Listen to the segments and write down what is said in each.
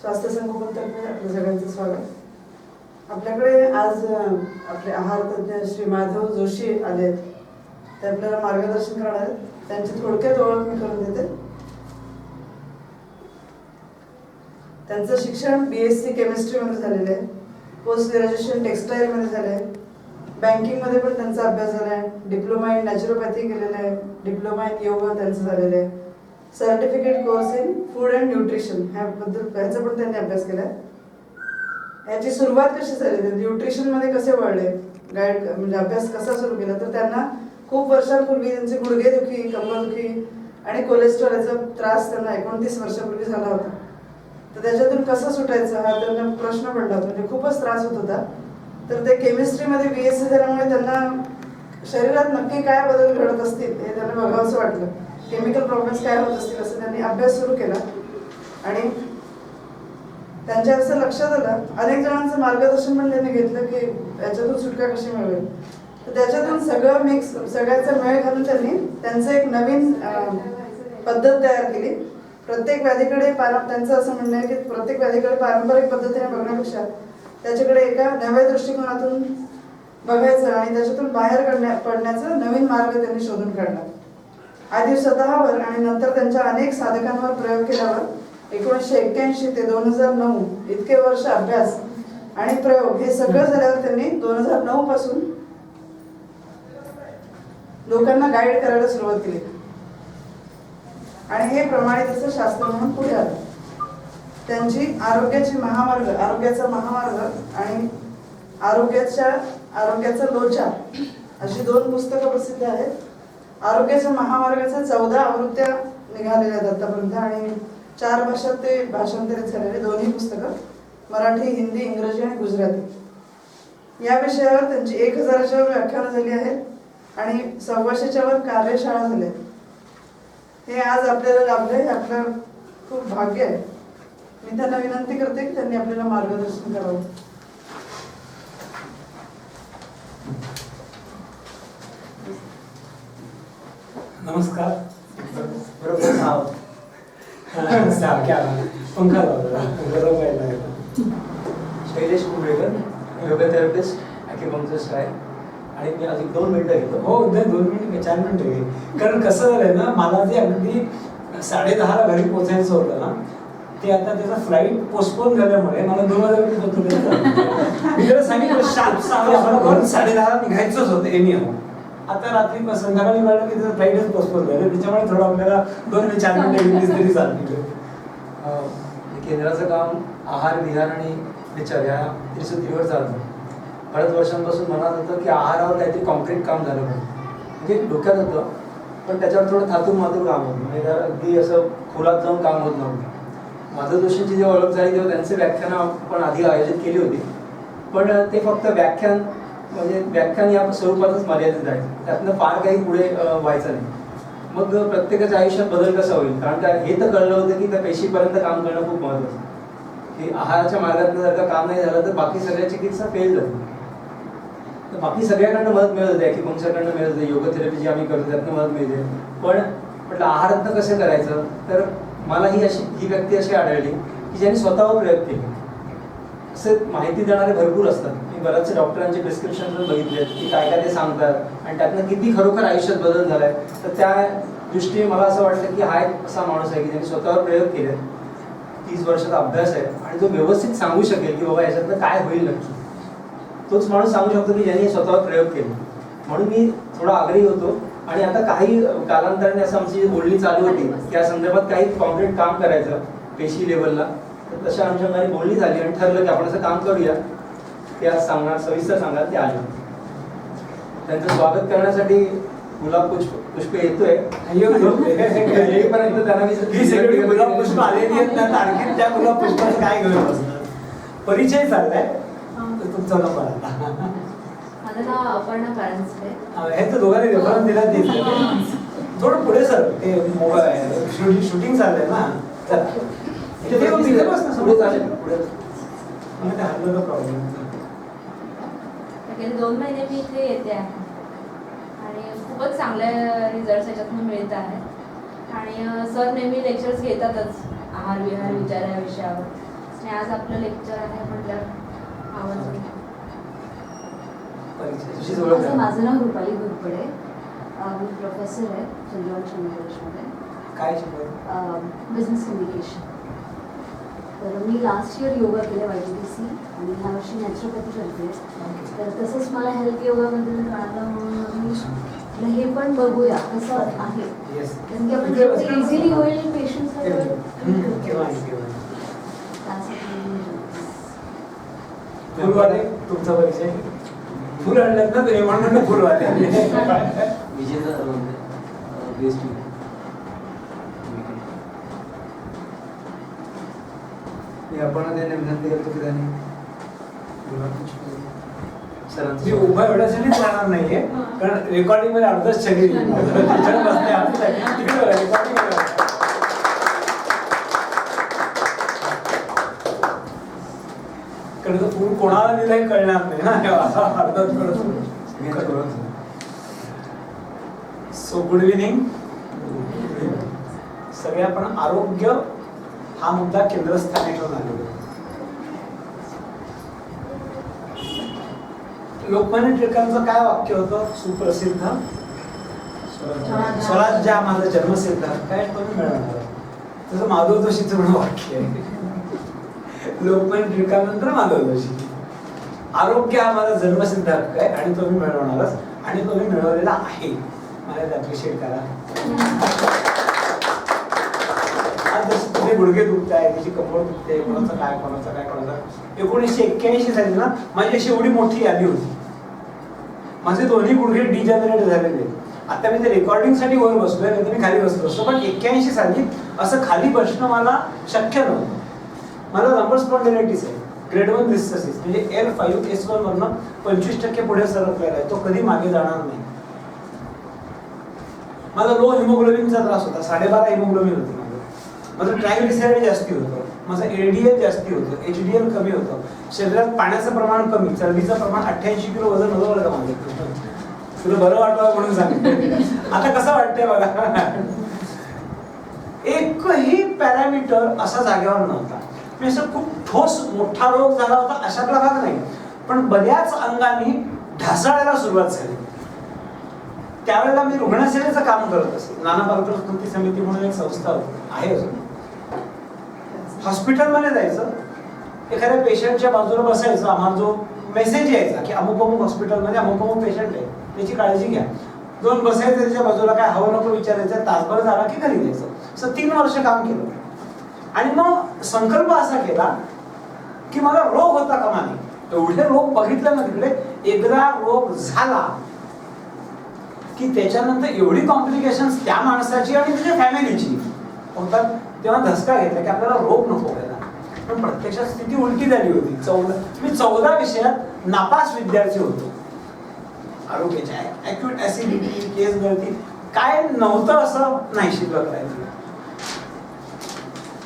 स्वास्थ्य संगोपनतर्फे आपल्या सगळ्यांचं स्वागत। आपल्याकडे आज आपले आहार तज्ञ श्री माधव जोशी आले, ते आपल्याला मार्गदर्शन करणार आहेत। त्यांची थोडक्यात ओळख मी करून देते। त्यांचं शिक्षण BSc केमिस्ट्रीमध्ये झालेलं आहे, पोस्ट ग्रॅज्युएशन टेक्सटाईलमध्ये झालं आहे, बँकिंगमध्ये पण त्यांचा अभ्यास झाला आहे, डिप्लोमा इन नॅचरोपॅथी केलेला आहे, डिप्लोमा इन योगा त्यांचं झालेलं आहे, certificate course in food and nutrition ह्याचा पण त्यांनी अभ्यास केला आहे। याची सुरुवात कशी झाली, न्यूट्रिशनमध्ये कसे वळले, गाईड म्हणजे अभ्यास कसा सुरू केला, तर त्यांना खूप वर्षांपूर्वी त्यांचे गुडघेदुखी, कंबरदुखी आणि कोलेस्ट्रॉलचा त्रास त्यांना 29 वर्षापूर्वी झाला होता। तर त्याच्यातून कसं सुटायचं हा त्यांना प्रश्न पडला होता, म्हणजे खूपच त्रास होत होता। तर ते केमिस्ट्रीमध्ये BSc झाल्यामुळे त्यांना शरीरात नक्की काय बदल घडत असतील हे त्यांना बघावंसं वाटलं, केमिकल प्रॉब्लेम्स काय होत असतील असं त्यांनी अभ्यास सुरू केला। आणि त्यांच्या असं लक्षात आलं, अनेक जणांचं मार्गदर्शन पण त्यांनी घेतलं की याच्यातून सुटका कशी मिळेल। तर त्याच्यातून सगळं मिक्स, सगळ्याचा मेळ घालून त्यांनी त्यांचं एक नवीन पद्धत तयार केली। प्रत्येक व्याधीकडे त्यांचं असं म्हणणं आहे की प्रत्येक व्याधीकडे पारंपरिक पद्धतीने बघण्यापेक्षा त्याच्याकडे एका नव्या दृष्टिकोनातून बघायचं आणि त्याच्यातून बाहेर पडण्याचा नवीन मार्ग त्यांनी शोधून काढला। आधी स्वतःवर आणि नंतर त्यांच्या अनेक साधकांवर प्रयोग केल्यावर 1981 ते 2009 इतके वर्ष अभ्यास आणि प्रयोग हे सगळं झाल्यावर त्यांनी 2009 पासून लोकांना गाईड करायला सुरुवात केली आणि हे प्रमाणित असं शास्त्र म्हणून पुढे आलं। त्यांची आरोग्याचा महामार्ग आणि आरोग्याचा लोचा अशी 2 पुस्तकं प्रसिद्ध आहेत। आरोग्याच्या महामार्गाच्या 14 आवृत्त्या निघालेल्या आहेत आतापर्यंत आणि 4 भाषात ते भाषांतरित झालेले दोन्ही पुस्तकं, मराठी, हिंदी, इंग्रजी आणि गुजराती। या विषयावर त्यांची 1000च्या वर व्याख्यानं झाली आहेत आणि 125च्या वर कार्यशाळा झाल्या। हे आज आपल्याला लाभलंय, आपलं खूप भाग्य आहे। मी त्यांना विनंती करते की त्यांनी आपल्याला मार्गदर्शन करावं। नमस्कार। पंखा लावला गरम व्हायला लागला। शैलेश कुंबळेकर, योगा थेरपिस्ट, ॲक्युपंक्चरिस्ट आहे आणि मी अजून 2 मिनिटं घेतो। हो, 2 मिनिट 4 मिनिटं घे, कारण कसं झालंय ना, मला जे अगदी 10:30ला घरी पोहोचायचं होतं ना, ते आता त्याचा फ्लाईट पोस्टपोन झाल्यामुळे मला 2000 रुपये होतो। मी जरा सांगितलं शार्प 10:30ला निघायचंच होतं एनी हाऊ। आता रात्री संध्याकाळी कळलं की त्याचं फ्लाईटच पोस्टपोन झालं, त्याच्यामुळे थोडं आपल्याला 2 ते 4 मिनिटं घेतलीच तरी चालतील। केंद्राचं काम आहार, विहार आणि विचार या त्रिसूत्रीवर चालतं। बऱ्याच वर्षांपासून मनात होतं की आहारावर काहीतरी कॉन्क्रीट काम झालं पाहिजे, म्हणजे डोक्यात होतं, पण त्याच्यावर थोडं थातूर मातूर काम होतं, म्हणजे अगदी असं खोलात जाऊन काम होत नव्हतं। माधव जोशींची जेव्हा ओळख झाली तेव्हा त्यांचे व्याख्यानं आपण आधी आयोजित केली होती, पण ते फक्त व्याख्यान या स्वरूपातच मर्यादित आहे, त्यातनं फार काही पुढे व्हायचं नाही। मग प्रत्येकाच्या आयुष्यात बदल कसा होईल, कारण काय हे तर कळलं होतं की त्या पेशीपर्यंत काम करणं खूप महत्त्वाचं, की आहाराच्या मार्गातनं जर का काम नाही झालं तर बाकी सगळ्या चिकित्सा फेल जाते। तर बाकी सगळ्याकडनं मदत मिळत होते, ॲक्युपंक्चरकडनं मिळत होते, योगा थेरपी जी आम्ही करतो त्यातनं मदत मिळते, पण म्हटलं आहारातनं कसं करायचं। तर मला ही व्यक्ती अशी आढळली की ज्यांनी स्वतःवर प्रयोग केले। असे माहिती देणारे भरपूर असतात, मी बऱ्याचशा डॉक्टरांचे प्रिस्क्रिप्शन पण बघितले की काय काय ते सांगतात आणि त्यातनं किती खरोखर आयुष्यात बदल झालाय। तर त्या दृष्टीने मला असं वाटतं की हा एक असा माणूस आहे की ज्यांनी स्वतःवर प्रयोग केले, 30 वर्षाचा अभ्यास आहे आणि जो व्यवस्थित सांगू शकेल की बाबा याच्यातनं काय होईल नक्की, तोच माणूस सांगू शकतो की ज्यांनी स्वतःवर प्रयोग केले। म्हणून मी थोडा आग्रही होतो आणि आता काही कालांतराने असं आमची बोलणी चालू होती की या संदर्भात काही कॉन्क्रीट काम करायचं पेशी लेवलला, तर तशा आमच्या बोलणी झाली आणि ठरलं की आपण असं काम करूया। ते आज सविस्तर सांगाल ते आले। त्यांचं स्वागत करण्यासाठी गुलाब पुष्प येतोय, येईपर्यंत त्यांना मी गुलाब पुष्प आलेली आहेत ना, आणखी त्या गुलाब पुष्पाचं काय घेऊन बसणार। परिचय चाललाय तुमचा नंबर आता। माझं नाव अपर्णा कारंजपे। हे तर दोघांनी रेफरन्स दिला दिसलं, थोडं पुढे सर, ते मोबाईल शूटिंग चाललंय ना, चला तिथे बस ना, पुढे चालेल पुढे ते हल्लं प्रॉब्लेम। गेले 2 महिने मी इथे येते आहे आणि खूपच चांगले रिझल्ट्स याच्यातून मिळत आहेत आणि सर नेहमी लेक्चर्स घेतातच आहार विहार विचार या विषयावर। आणि आज आपलं लेक्चर आहे म्हटल्यावर आवर्जून. तुझीच ओळख आहे. माझं नाव रुपाली घोरपडे. मी प्रोफेसर आहे चंद्रवंशी कॉलेजमध्ये, काय शिकवलं? Business communication. तर मी लास्ट इयर योगा केलं YTDC आणि ह्या वर्षी नॅचरोपॅथी करते. तर तसंच मला हेल्थ योगाबद्दल कळालं म्हणून मी म्हटलं हे पण बघूया कसं आहे. Yes. कारण की आपण जेवढं इझिली होईल पेशंट्सला केव्हा त्यासाठी फुलवाले तुमचा परिचय? फुल आणल्यात ना तुम्ही म्हणून फुलवाले. विजेता बेस्ट मी आपण त्यांनी विनंती करतो की त्यांनी मी सरांची उभा एवढ्यासाठीच राहणार नाहीये कारण रेकॉर्डिंग मध्ये अर्धच शरीर आहे. त्याच्यावर बसते आमचं. तिकडे बघा, recording मध्ये बघा. कारण तो फूल कोणाला दिलाय कळणार नाही ना, असा अर्धच कळत. सो गुड इव्हिनिंग सगळे. आपण आरोग्य हा मुद्दा केंद्रस्थानी ठेवून आलेलो. लोकमान्य टिळकांचं काय वाक्य होतं सुप्रसिद्ध? स्वराज्य हा माझा जन्मसिद्ध काय तुम्ही मिळवणार. तसं माधव जोशीचं म्हणून वाक्य आहे. लोकमान्य टिळकानंतर माधव जोशी. आरोग्य हा माझा जन्मसिद्ध हक्क आहे आणि तो मी मिळवणारच आणि तो मी मिळवलेला आहे. मला ते अप्रिशिएट करा. आज जसं तुझे गुडघे दुखत आहे, त्याची कंबर दुखते, कोणाचं काय कोणाचं काय कोणाचं. 1981 साली ना माझी अशी एवढी मोठी यादी होती. माझे दोन्ही गुडघे डिजनरेट झालेले. आता मी ते रेकॉर्डिंग साठी वर बसलोय, नाही तर मी खाली बसलो असतो. पण 81 साली असं खाली बसणं मला शक्य नव्हतं. मला नंबर स्पॉन्डिलायटिस आहे, ग्रेड 1 डिस्टसिस, म्हणजे L5S1 वरनं 25% पुढे सरकलेला आहे. तो कधी मागे जाणार नाही. माझा लो हिमोग्लोबिनचा त्रास होता, 12.5 हिमोग्लोबिन होती. माझं ट्रायग्लिसराईड जास्ती होतं, माझं LDL जास्ती होतं, HDL कमी होतं, शरीरात पाण्याचं प्रमाण कमी, चरबीचं प्रमाण 88 किलो वजन होतं. बरं का माझं? तुला बरं वाटलं म्हणून सांगितलं. आता कसं वाटतंय बघा. एकही पॅरामीटर असा जागेवर नव्हता. मी असं खूप ठोस मोठा रोग झाला होता अशातला भाग नाही, पण बऱ्याच अंगाने ढासळायला सुरुवात झाली. त्यावेळेला मी रुग्णसेवेचं काम करत असे. नाना पालकर स्मृती समिती म्हणून एक संस्था होती, आहे अजून. हॉस्पिटलमध्ये जायचं, एखाद्या पेशंटच्या बाजूला बसायचं. आम्हाला जो मेसेज यायचा की अमुक अमुक हॉस्पिटलमध्ये अमुक अमुक पेशंट आहे, त्याची काळजी घ्या. दोन बसायचं, त्याच्या बाजूला काय हवं नको विचारायचं, तासभर झाला की घरी जायचं. असं 3 वर्ष काम केलं. आणि मग संकल्प असा केला की मला रोग होता कामा नये. एवढे रोग बघितले ना तिकडे. एकदा रोग झाला की त्याच्यानंतर एवढी कॉम्प्लिकेशन्स त्या माणसाची आणि त्याच्या फॅमिलीची होतात. तेव्हा धसका घेतला की आपल्याला रोग नको व्हायला. पण प्रत्यक्षात स्थिती उलटी झाली होती. मी 14 विषयात नापास विद्यार्थी होतो. आरोग्याच्या ॲक्यूट ऍसिडिटी, केस गळती काय नव्हतं असं नाही शिल्लक राहिलं.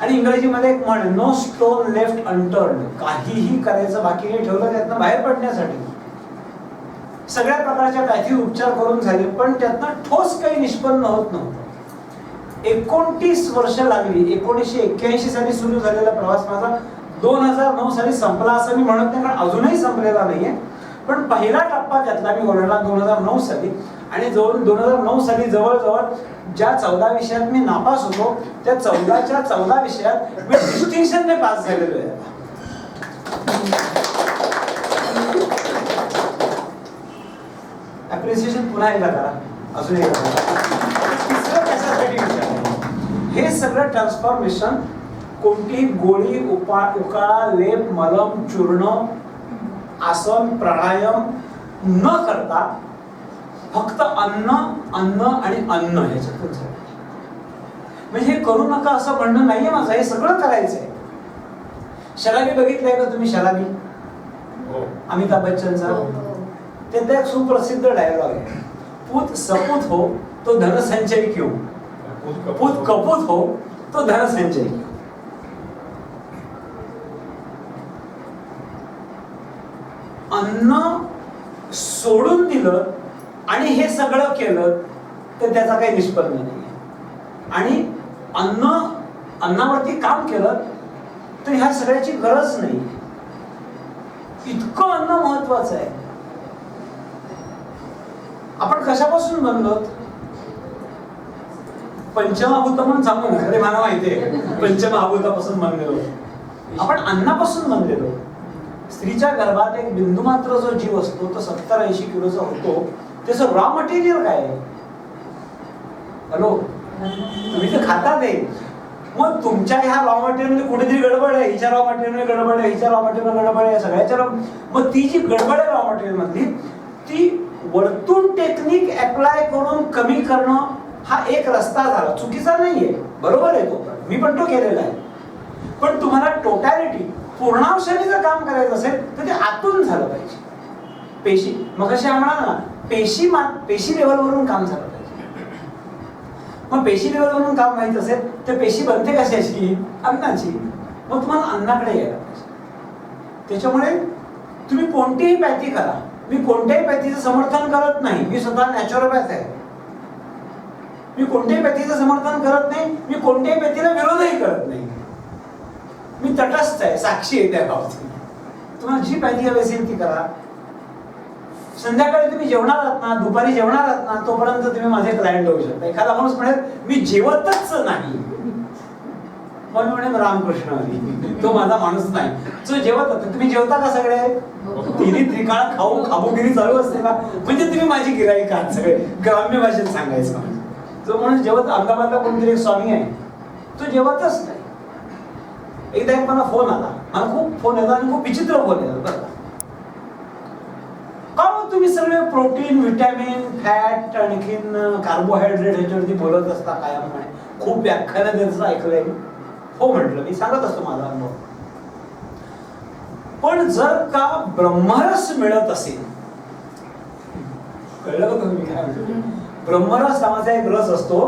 आणि इंग्रजीमध्ये एक म्हण, नो स्टोन लेफ्ट अनटर्न्ड. काहीही करायचं बाकी नाही ठेवलं त्यातनं बाहेर पडण्यासाठी. सगळ्या प्रकारच्या पॅथी उपचार करून झाले, पण त्यातनं ठोस काही निष्पन्न होत नव्हतं. 29 वर्ष लागली. 1981 साली सुरू झालेला प्रवास माझा 2009 साली संपला असं मी म्हणत नाही, कारण अजूनही संपलेला नाहीये. पण पहिला टप्पा त्यातला मी ओढला 2009 साली. आणि 2009 साली जवळजवळ ज्या 14 विषयात मी नापास होतो, त्या 14च्या 14 विषयात मी डिस्टिंक्शनने पास झालेलो आहे. अप्रिसिएशन पुन्हा एकदा करा, अजून एकदा तिसरं कशासाठी विचार. हे सगळं ट्रान्सफॉर्मेशन कोणतीही गोळी, उकाळा, लेप, मलम, चूर्ण, आसन, प्राणायाम न करता फक्त अन्न अन्न आणि अन्न ह्याच्यातून झालं. म्हणजे हे करू नका असं म्हणणं नाहीये माझं, हे सगळं करायचंय. शराबी बघितलंय का तुम्ही? शराबी अमिताभ बच्चनचा. त्याचा एक सुप्रसिद्ध डायलॉग आहे, पूत सपूत हो तो धनसंचय क्यों, पूत कपूत हो तो धनसंचय क्यों. अन्न सोडून दिलं आणि हे सगळं केलं तर त्याचा काही निष्पन्न नाही. आणि अन्नावरती काम केलं तर ह्या सगळ्याची गरज नाही. इतकं अन्न महत्वाचं आहे. आपण कशापासून बनलो? पंचमहाभूत म्हणून सांगू नका, ते मला माहितीये पंचमहाभूतापासून बनलेलो. आपण अन्नापासून बनलेलो. स्त्रीच्या गर्भात एक बिंदू मात्र जो जीव असतो तो 70-80 किलोचा होतो. त्याचं रॉ मटेरियल काय आहे? हॅलो, तुम्ही ते खातात आहे. मग तुमच्या ह्या रॉ मटेरियल कुठेतरी गडबड आहे, हिच्या रॉ मटेरियल गडबड आहे, हिच्या रॉ मटेरियल गडबड आहे, सगळ्याच्या मग ती जी गडबड आहे रॉ मटेरियल मधली, ती वरतून टेक्निक अप्लाय करून कमी करणं हा एक रस्ता झाला. चुकीचा नाहीये, बरोबर आहे तो, मी पण तो केलेला आहे. पण तुम्हाला टोटॅलिटी पूर्णांशाने जर काम करायचं असेल तर ते आतून झालं पाहिजे. पेशी मग कशा म्हणाला ना, पेशी लेवलवरून काम झालं पाहिजे. मग पेशी लेवलवरून काम व्हायचं असेल तर पेशी बनते कशाची? अन्नाची. मग तुम्हाला अन्नाकडे यायला पाहिजे. त्याच्यामुळे तुम्ही कोणतीही पॅथी करा, मी कोणत्याही पॅथीचं समर्थन करत नाही. मी स्वतः नॅचरोपॅथ आहे. मी कोणत्याही पॅथीचं समर्थन करत नाही, मी कोणत्याही पॅथीला विरोधही करत नाही. मी तटस्थ आहे, साक्षी आहे त्या बाबतीत. तुम्हाला जी पॅथी हवी असेल ती करा. संध्याकाळी तुम्ही जेवणार आहात ना, दुपारी जेवणार आहात ना, तोपर्यंत तुम्ही माझे क्लायंट होऊ शकता. एखादा माणूस म्हणेल मी जेवतच नाही, मग मी म्हणेन रामकृष्ण हरी, तो माझा माणूस नाही. जो जेवत होता, तुम्ही जेवता का सगळे? तिन्ही त्रिकाळ खाबोगिरी चालू असते का? म्हणजे तुम्ही माझी गिराईक आहात सगळे, ग्राम्य भाषेत सांगायचं म्हणजे. जो माणूस जेवत, अहमदाबादला कोणतरी एक स्वामी आहे, तो जेवतच नाही. एकदा एक मला फोन आला, मला खूप फोन येतात आणि खूप विचित्र फोन येतात बरं का तुम्ही सगळे प्रोटीन, व्हिटॅमिन, फॅट, आणखीन कार्बोहायड्रेट ह्याच्यावरती बोलत असता कायम म्हणे, खूप व्याख्यानं त्याचं ऐकलंय. हो म्हटलं, मी सांगत असतो माझा अनुभव. पण जर का ब्रह्मरस मिळत असेल, कळलं का तुम्ही काय म्हणतो? ब्रह्मरस नावाचा एक रस असतो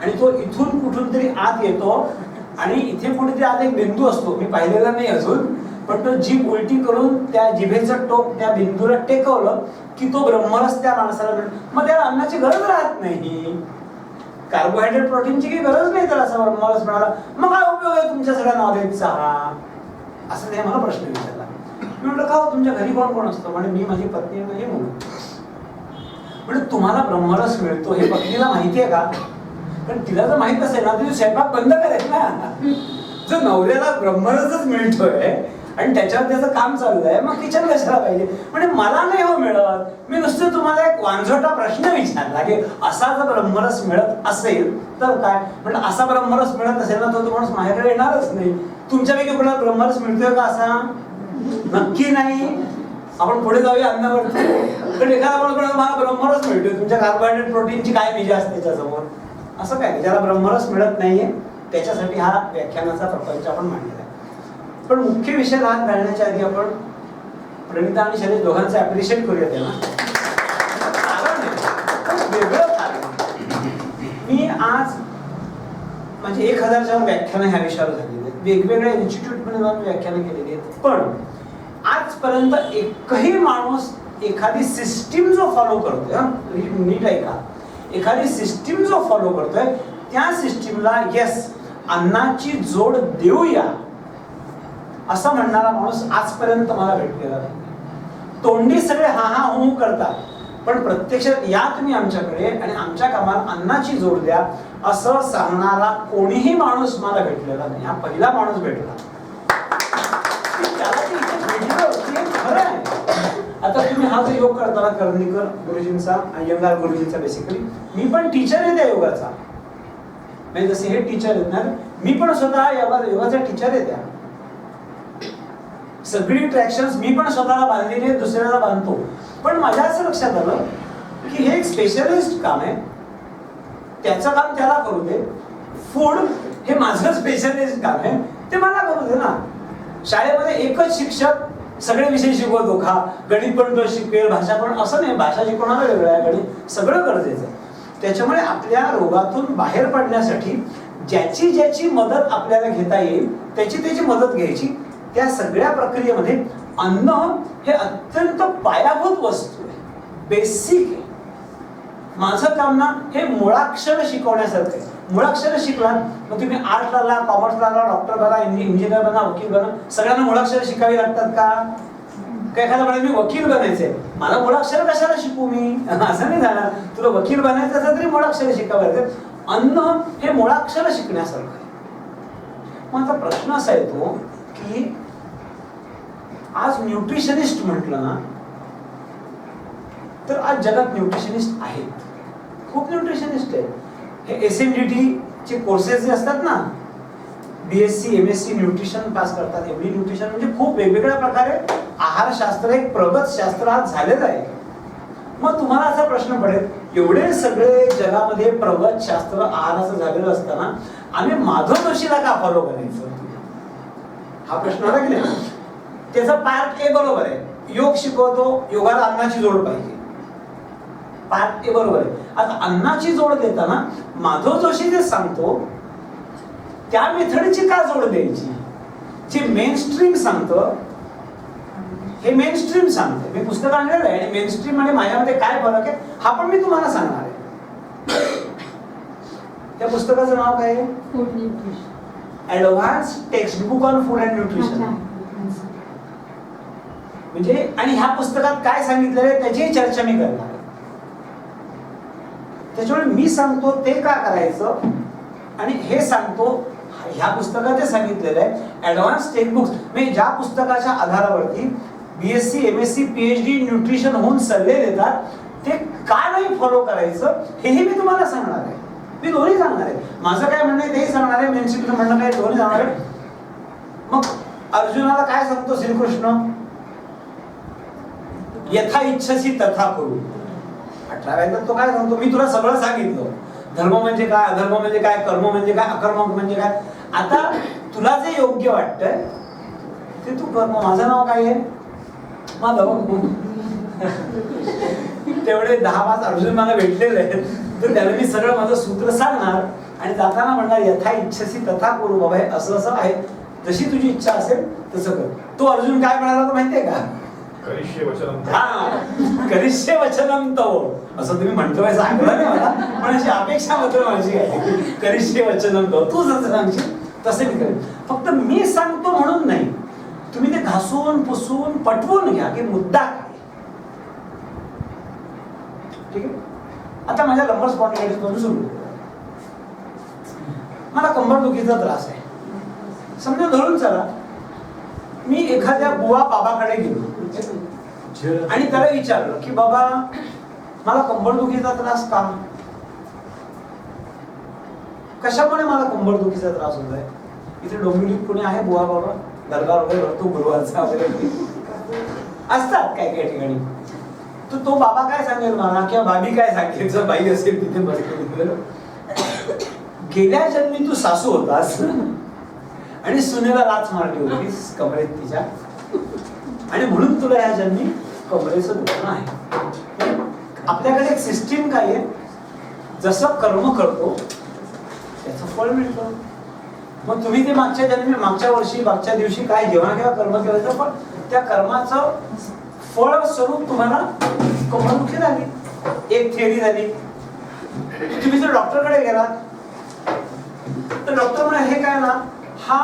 आणि तो इथून कुठून तरी आत येतो आणि इथे कुठेतरी आत एक बिंदू असतो, मी पाहिलेला नाही अजून, पण तो जीभ उलटी करून त्या जिभेचं टोक त्या बिंदूला टेकवलं की तो ब्रह्मरस त्या माणसाला मिळतो. मग त्याला अन्नाची गरज राहत नाही, कार्बोहायड्रेट प्रोटीनची काही गरज नाही त्याला. असं ब्रह्मरस मिळाला, मग काय उपयोग आहे तुमच्या सगळ्या नॉलेजचा? असं ते मला प्रश्न विचारला. मी म्हटलं का तुमच्या घरी कोण कोण असतं? म्हणे मी, माझी पत्नी आणि माझी मुलं. म्हणजे तुम्हाला ब्रह्मरस मिळतो हे पत्नीला माहिती आहे का? पण तिला जर माहित असेल ना, तुझी स्वयंपाक बंद करेल ना. जर नवऱ्याला ब्रह्मरसच मिळतोय आणि त्याच्यावर त्याचं काम चाललंय, मग किचन कशाला पाहिजे? म्हणजे मला नाही हो मिळत. मी नुसतं तुम्हाला एक वांझोटा प्रश्न विचारला की असा जर ब्रह्मरस मिळत असेल तर काय? म्हणजे असा ब्रह्मरस मिळत असेल ना, तो माणूस माझ्याकडे येणारच नाही. तुमच्यापैकी कोणाला ब्रह्मरस मिळतोय का असा? नक्की नाही. आपण पुढे जाऊया अन्नावरती. पण एखादा माणूस मला ब्रह्मरस मिळतोय, तुमच्या कार्बोहायड्रेट प्रोटीनची काय मजा असते त्याच्यासमोर? असं काय? ज्याला ब्रह्मरस मिळत नाहीये त्याच्यासाठी हा व्याख्यानाचा प्रपंच आपण मांडलेला आहे. पण मुख्य विषयाला हात घालण्याच्या आधी आपण प्रणिता आणि शैलेश दोघांचं अप्रिशिएट करूया. त्यांना वेगळं कारण, मी आज म्हणजे 1000च्या व्याख्यानं ह्या विषयावर झालेली आहेत, वेगवेगळ्या इन्स्टिट्यूटमध्ये जाऊन व्याख्यानं केलेली आहेत. पण आजपर्यंत एकही माणूस एखादी सिस्टीम जो फॉलो करतोय, नीट ऐका, एखादी सिस्टीम जो फॉलो करतोय त्या सिस्टीमला यस अन्नाची जोड देऊया असं म्हणणारा माणूस आजपर्यंत मला भेटलेला नाही. तोंडी सगळे हा हा हू करतात, पण प्रत्यक्षात या तुम्ही आमच्याकडे आणि आमच्या कामाला अन्नाची जोड द्या असं सांगणारा कोणीही माणूस मला भेटलेला नाही. हा पहिला माणूस भेटला. खरं आहे. आता तुम्ही हा जो योग करताना कर्णिकर गुरुजींचा, अय्यंगार गुरुजींचा, बेसिकली मी पण टीचर आहे त्या योगाचा. म्हणजे जसे हे टीचर आहेत ना, मी पण स्वतः योगाचा टीचर आहे. त्या सगळी ट्रॅक्शन्स मी पण स्वतःला बांधलेली आहे, दुसऱ्याला बांधतो. पण माझ्या असं लक्षात आलं की हे एक स्पेशलिस्ट काम आहे, त्याचं काम त्याला करू दे. फूड हे माझं स्पेशलिस्ट काम आहे, ते मला करू दे ना. शाळेमध्ये एकच शिक्षक सगळे विषय शिकवतो का? गणित पण तो शिकवेल, भाषा पण, असं नाही. भाषा शिकवणारा वेगळं आहे, गणित सगळं गरजेचं आहे. त्याच्यामुळे आपल्या रोगातून बाहेर पडण्यासाठी ज्याची ज्याची मदत आपल्याला घेता येईल त्याची मदत घ्यायची. त्या सगळ्या प्रक्रियेमध्ये अन्न हे अत्यंत पायाभूत वस्तू आहे, बेसिक आहे. माझं काम ना हे मुळाक्षर शिकवण्यासारखं आहे. मुळाक्षर शिकलात मग तुम्ही आर्टला आला, कॉमर्सला आला, डॉक्टर बना, इंजिनियर बना, वकील बना, सगळ्यांना मुळाक्षर शिकावी लागतात का? काय एखादा म्हणे मी वकील बनायचंय, मला मुळाक्षर कशाला शिकू मी? असं नाही झालं. तुला वकील बनायचं असेल तरी मुळाक्षर शिकावं लागेल. अन्न हे मुळाक्षर शिकण्यासारखं आहे. मग आता प्रश्न असा येतो की आज न्यूट्रिशनिस्ट म्हटलं ना तर आज जगात न्यूट्रिशनिस्ट आहेत, खूप न्यूट्रिशनिस्ट आहेत. हे SMDT चे कोर्सेस जे असतात ना, BSc MSc न्यूट्रिशन पास करतात, MD न्यूट्रिशन, म्हणजे खूप वेगवेगळ्या प्रकारे आहारशास्त्र एक प्रगत शास्त्र आज झालेलं आहे. मग तुम्हाला असा प्रश्न पडेल, एवढे सगळे जगामध्ये प्रगत शास्त्र आहाराचं झालेलं असताना आम्ही माधव जोशीला का फॉलो करायचं? हा प्रश्न आला की नाही? त्याचा पार्ट ए बरोबर आहे, योग शिकवतो, योगाला अन्नाची जोड पाहिजे, पार्ट ए बरोबर आहे. आता अन्नाची जोड देताना माधव जोशी जे सांगतो त्या मेथडची का जोड द्यायची? जे मेन स्ट्रीम सांगतं हे मेन स्ट्रीम सांगते. मी पुस्तक आणलेलं आहे आणि मेन स्ट्रीम आणि माझ्यामध्ये काय फरक आहे हा पण मी तुम्हाला सांगणार आहे. त्या पुस्तकाचं नाव काय आहे? Food nutrition. Advance text book on food and nutrition. म्हणजे आणि ह्या पुस्तकात काय सांगितलेलं आहे त्याची चर्चा मी करणार आहे. त्याच्यामुळे मी सांगतो ते का करायचं आणि हे सांगतो ह्या पुस्तकात जे सांगितलेलं आहे ऍडव्हान्स टेक्स्टबुक्स, म्हणजे ज्या पुस्तकाच्या आधारावरती BSc MSc PhD न्यूट्रिशन होऊन सल्ले देतात ते का नाही फॉलो करायचं हेही मी तुम्हाला सांगणार आहे. मी दोन्ही सांगणार आहे. माझं काय म्हणणं आहे तेही सांगणार आहे, मेनस्ट्रीमचं म्हणणं काय दोन्ही सांगणार आहे. मग अर्जुनाला काय सांगतो श्रीकृष्ण? यथा इच्छसी तथा करू. 18व्या तो काय सांगतो? मी तुला सगळं सांगितलं, धर्म म्हणजे काय, अधर्म म्हणजे काय, कर्म म्हणजे काय, अकर्म म्हणजे काय. आता तुला जे योग्य वाटतंय ते तू कर. माझं नाव काय आहे? माधव. तेवढे 10-5 अर्जुन मला भेटलेले आहेत, तर त्याला मी सगळं माझं सूत्र सांगणार आणि जाताना म्हणणार यथा इच्छसी तथा करू. बाबा हे असं असं आहे, जशी तुझी इच्छा असेल तसं कर. तो अर्जुन काय म्हणाला तर माहितीये का? करिष्ये वचनं. हा, करिष्ये वचनं तव. असं तुम्ही म्हणतोय सांगलं नाही मला, पण अशी अपेक्षा मात्र माझी आहे. करिष्ये वचनं तव. तू जसं सांगशील तसे मी करेन. फक्त मी सांगतो म्हणून नाही, तुम्ही ते घासून पुसून पटवून घ्या की मुद्दा काय. ठीक आहे. आता माझ्या लंबर स्पॉन्डिलायटिस पासून सुरू. मला कंबरदुखीचा त्रास आहे. समजा धरून चला मी एखाद्या बुवा बाबाकडे गेलो आणि त्याला विचारलं की बाबा मला कंबरदुखीचा त्रास का, कशामुळे मला कंबरदुखीचा त्रास होत आहे? इथे डोंबिवलीत कोणी आहे बुवा बाबा? दर्गा वगैरे भरतो गुरुवारचा वगैरे असतात काय काय ठिकाणी. तो बाबा काय सांगेल मला किंवा बाबी काय सांगेल जर बाई असेल तिथे बसलेली, गेल्या जन्मी तू सासू होतास आणि सुनेला लाच मारली होतीस कमरेत तिच्या आणि म्हणून तुला या जन्मी कमरेचं दुखणं आहे. आपल्याकडे एक सिस्टीम काय आहे, जसं कर्म करतो त्याचं फळ मिळतं. मग तुम्ही ते मागच्या जन्मी, मागच्या वर्षी, मागच्या दिवशी काय जेव्हा केव्हा कर्म केलं पण त्या कर्माचं फळ स्वरूप तुम्हाला कंबरदुखी झाली. एक थिअरी झाली. तुम्ही जर डॉक्टरकडे गेलात तर डॉक्टर म्हणे हे काय ना हा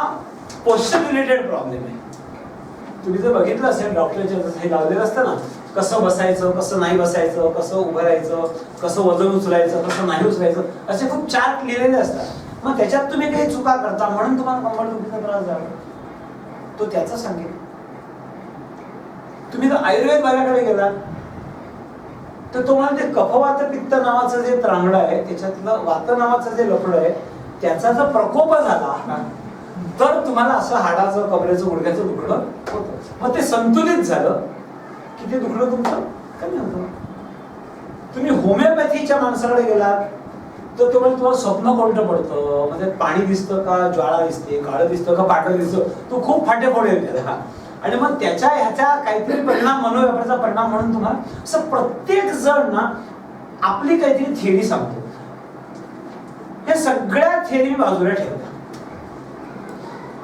पोस्चर रिलेटेड प्रॉब्लेम आहे. तुम्ही जर बघितलं असेल डॉक्टरच्या हे लावलेलं असतं ना, कसं बसायचं, कसं नाही बसायचं, कसं उभं राहायचं, कसं वजन उचलायचं, कसं नाही उचलायचं, असे खूप चार्ट लिहिलेले असतात. मग त्याच्यात तुम्ही काही चुका करता म्हणून तुम्हाला कंबरदुखीचा त्रास झाला, तो त्याचं सांगेल. तुम्ही जर आयुर्वेद वाल्याकडे गेलात तर तुम्हाला ते कफवात पित्त नावाचं जे त्रांगड आहे त्याच्यातलं वात नावाचं जे लफड आहे त्याचा जर प्रकोप झाला तर तुम्हाला असं हाडाचं, कमरेचं, गुडघ्याचं दुखणं होतं. मग ते संतुलित झालं की ते दुखणं तुमचं कमी होतं. तुम्ही होमिओपॅथीच्या माणसाकडे गेलात तर तुम्हाला स्वप्न कोणतं पडतं, म्हणजे पाणी दिसतं का, ज्वाळा दिसते, काळं दिसतं का, पांढरं दिसतं, तो खूप फाटे फोडेल त्याला. आणि मग त्याच्या ह्याच्या काहीतरी परिणाम, मनोव्यापाराचा परिणाम म्हणून तुम्हाला असं प्रत्येक जण ना आपली काहीतरी थिअरी सांगतो. हे सगळ्या थिअरी बाजूला ठेवतात.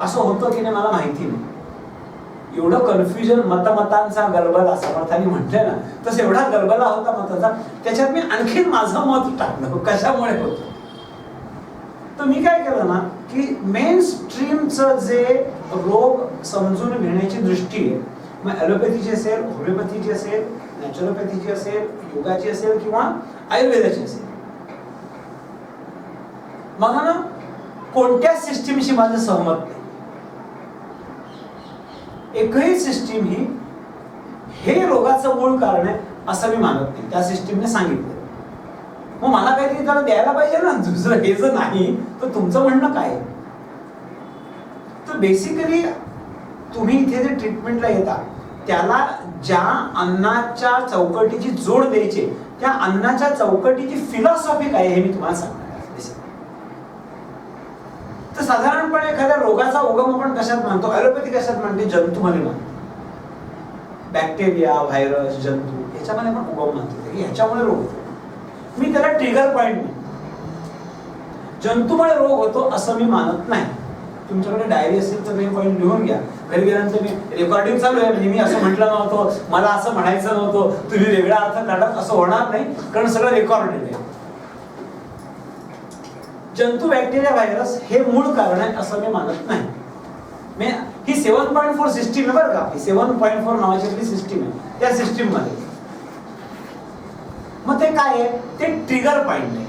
असं होतं की नाही मला माहिती नाही. एवढं कन्फ्युजन, मतमतांचा गलबला समर्थांनी म्हटले ना, तसं एवढा गलबला होता मताचा, त्याच्यात मी आणखीन माझं मत टाकलं. कशामुळे होतं? तर मी काय केलं ना, की मेन स्ट्रीमचं जे रोग समजून घेण्याची दृष्टी आहे, मग ॲलोपॅथीची असेल, होमिओपॅथीची असेल, नॅचरोपॅथीची असेल, योगाची असेल किंवा आयुर्वेदाची असेल, मला ना कोणत्याच सिस्टीमशी माझं सहमत नाही. एकही सिस्टीम ही हे रोगाचं मूळ कारण आहे असं मी मानत नाही. त्या सिस्टीमने सांगितलं, मग मला काहीतरी त्याला द्यायला पाहिजे ना. दुसरं हे जर नाही तर तुमचं म्हणणं काय? तर बेसिकली तुम्ही इथे जे ट्रीटमेंटला येता त्याला ज्या अन्नाच्या चौकटीची जोड द्यायची, त्या अन्नाच्या चौकटीची फिलॉसॉफी काय हे मी तुम्हाला सांगणार. तर साधारणपणे एखाद्या रोगाचा उगम आपण कशात मानतो? ॲलोपॅथी कशात मानते? जंतूमध्ये मानतो. बॅक्टेरिया, व्हायरस, जंतू ह्याच्यामध्ये आपण उगम मानतो की ह्याच्यामुळे रोग होतो. मी त्याला ट्रिगर पॉइंट नाही. जंतूमुळे रोग होतो असं मी मानत नाही. तुमच्याकडे डायरी असेल तर हे पॉइंट लिहून घ्या. घरी गेल्यानंतर मी रेकॉर्डिंग चालू आहे, म्हणजे मी असं म्हटलं नव्हतं, मला असं म्हणायचं नव्हतं, तुम्ही वेगळा अर्थ काढत असं होणार नाही, कारण सगळं रेकॉर्डेड आहे. जंतू, बॅक्टेरिया, व्हायरस हे मूळ कारण आहे असं मी मानत नाही. ही 7.4 सिस्टीम आहे बरं का. ही 7.4 नावाची आपली सिस्टीम आहे. त्या सिस्टीम मध्ये मग ते काय आहे? ते ट्रिगर पॉइंट आहे.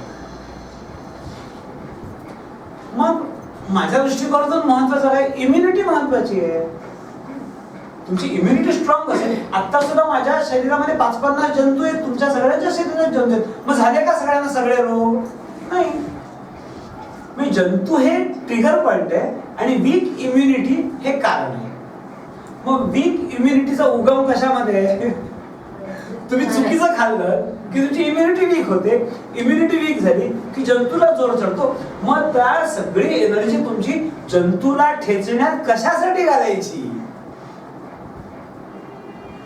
मग माझ्या दृष्टिकोनातून महत्वाचं काय? इम्युनिटी महत्वाची आहे. तुमची इम्युनिटी स्ट्रॉंग असेल. आता सुद्धा माझ्या शरीरामध्ये 5-50 जंतू आहेत, तुमच्या सगळ्यांच्या शरीरात जंतू आहेत. मग झाले का सगळ्यांना सगळे रोग? नाही. मी जंतू हे ट्रिगर पॉइंट आहे आणि वीक इम्युनिटी हे कारण आहे. मग वीक इम्युनिटीचा उगम कशामध्ये? तुम्ही चुकीचं खाल्लं की तुमची इम्युनिटी वीक होते. इम्युनिटी वीक झाली की जंतूला जोर चढतो. मग त्या सगळी एनर्जी तुमची जंतूला ठेचण्यात कशासाठी घालायची?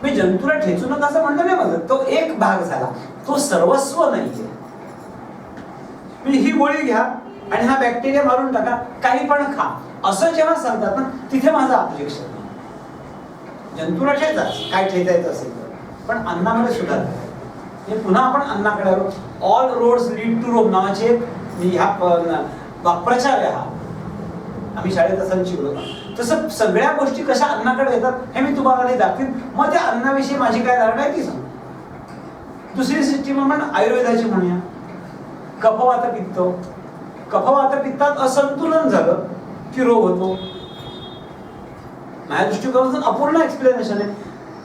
मी जंतूला ठेचू नका असं म्हणलं नाही माझं. तो एक भाग झाला, तो सर्वस्व नाहीये. मी ही गोळी घ्या आणि हा बॅक्टेरिया मारून टाका, काही पण खा असं जेव्हा सांगतात ना, तिथे माझं ऑब्जेक्शन आहे. जंतूला ठेचा, काय ठेचायचं असेल तर, पण अन्नामध्ये सुधार हे पुन्हा आपण अन्नाकडे आलो. All roads lead to Rome नावाचे ह्या प्रचार आहे हा. आम्ही शाळेत असं शिकलो. तसं सगळ्या गोष्टी कशा अन्नाकडे येतात हे मी तुम्हाला नाही दाखवीन. मग त्या अन्नाविषयी माझी काय धारणा आहे ती सांग. दुसरी सिस्टीम आपण आयुर्वेदाची म्हणूया. कफवात पित्त. कफवात पित्तात असंतुलन झालं की रोग होतो. माझ्या दृष्टिकोनातून अपूर्ण एक्सप्लेनेशन आहे.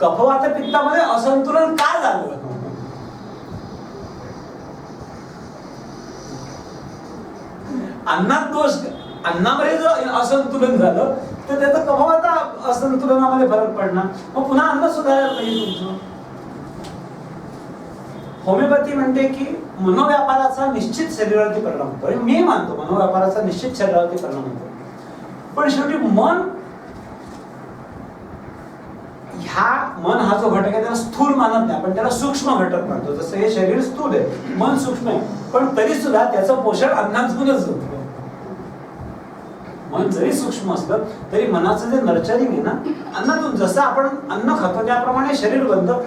कफवात पित्तामध्ये असंतुलन का झालं? अन्नात दोष, अन्नामध्ये जर असंतुलन झालं तर त्याचा कफवात असंतुलनामध्ये फरक पडणार. मग पुन्हा अन्न सुधारायला पाहिजे तुमचं. होमिओपॅथी म्हणते की मनोव्यापाराचा निश्चित शरीरावरती परिणाम होतो. आणि मी मानतो मनोव्यापाराचा निश्चित शरीरावरती परिणाम होतो. पण शेवटी मन हा जो घटक आहे त्याला स्थूल मानत नाही, पण त्याला सूक्ष्म घटक मानतो. जसं हे शरीर स्थूल आहे, मन सूक्ष्म आहे, पण तरी सुद्धा त्याचं पोषण अन्नातूनच होतं. मन जरी सूक्ष्म असलं तरी मनाचं जे नर्चरिंग आहे ना अन्नातून, जसं आपण अन्न खातो त्याप्रमाणे शरीर बनतं.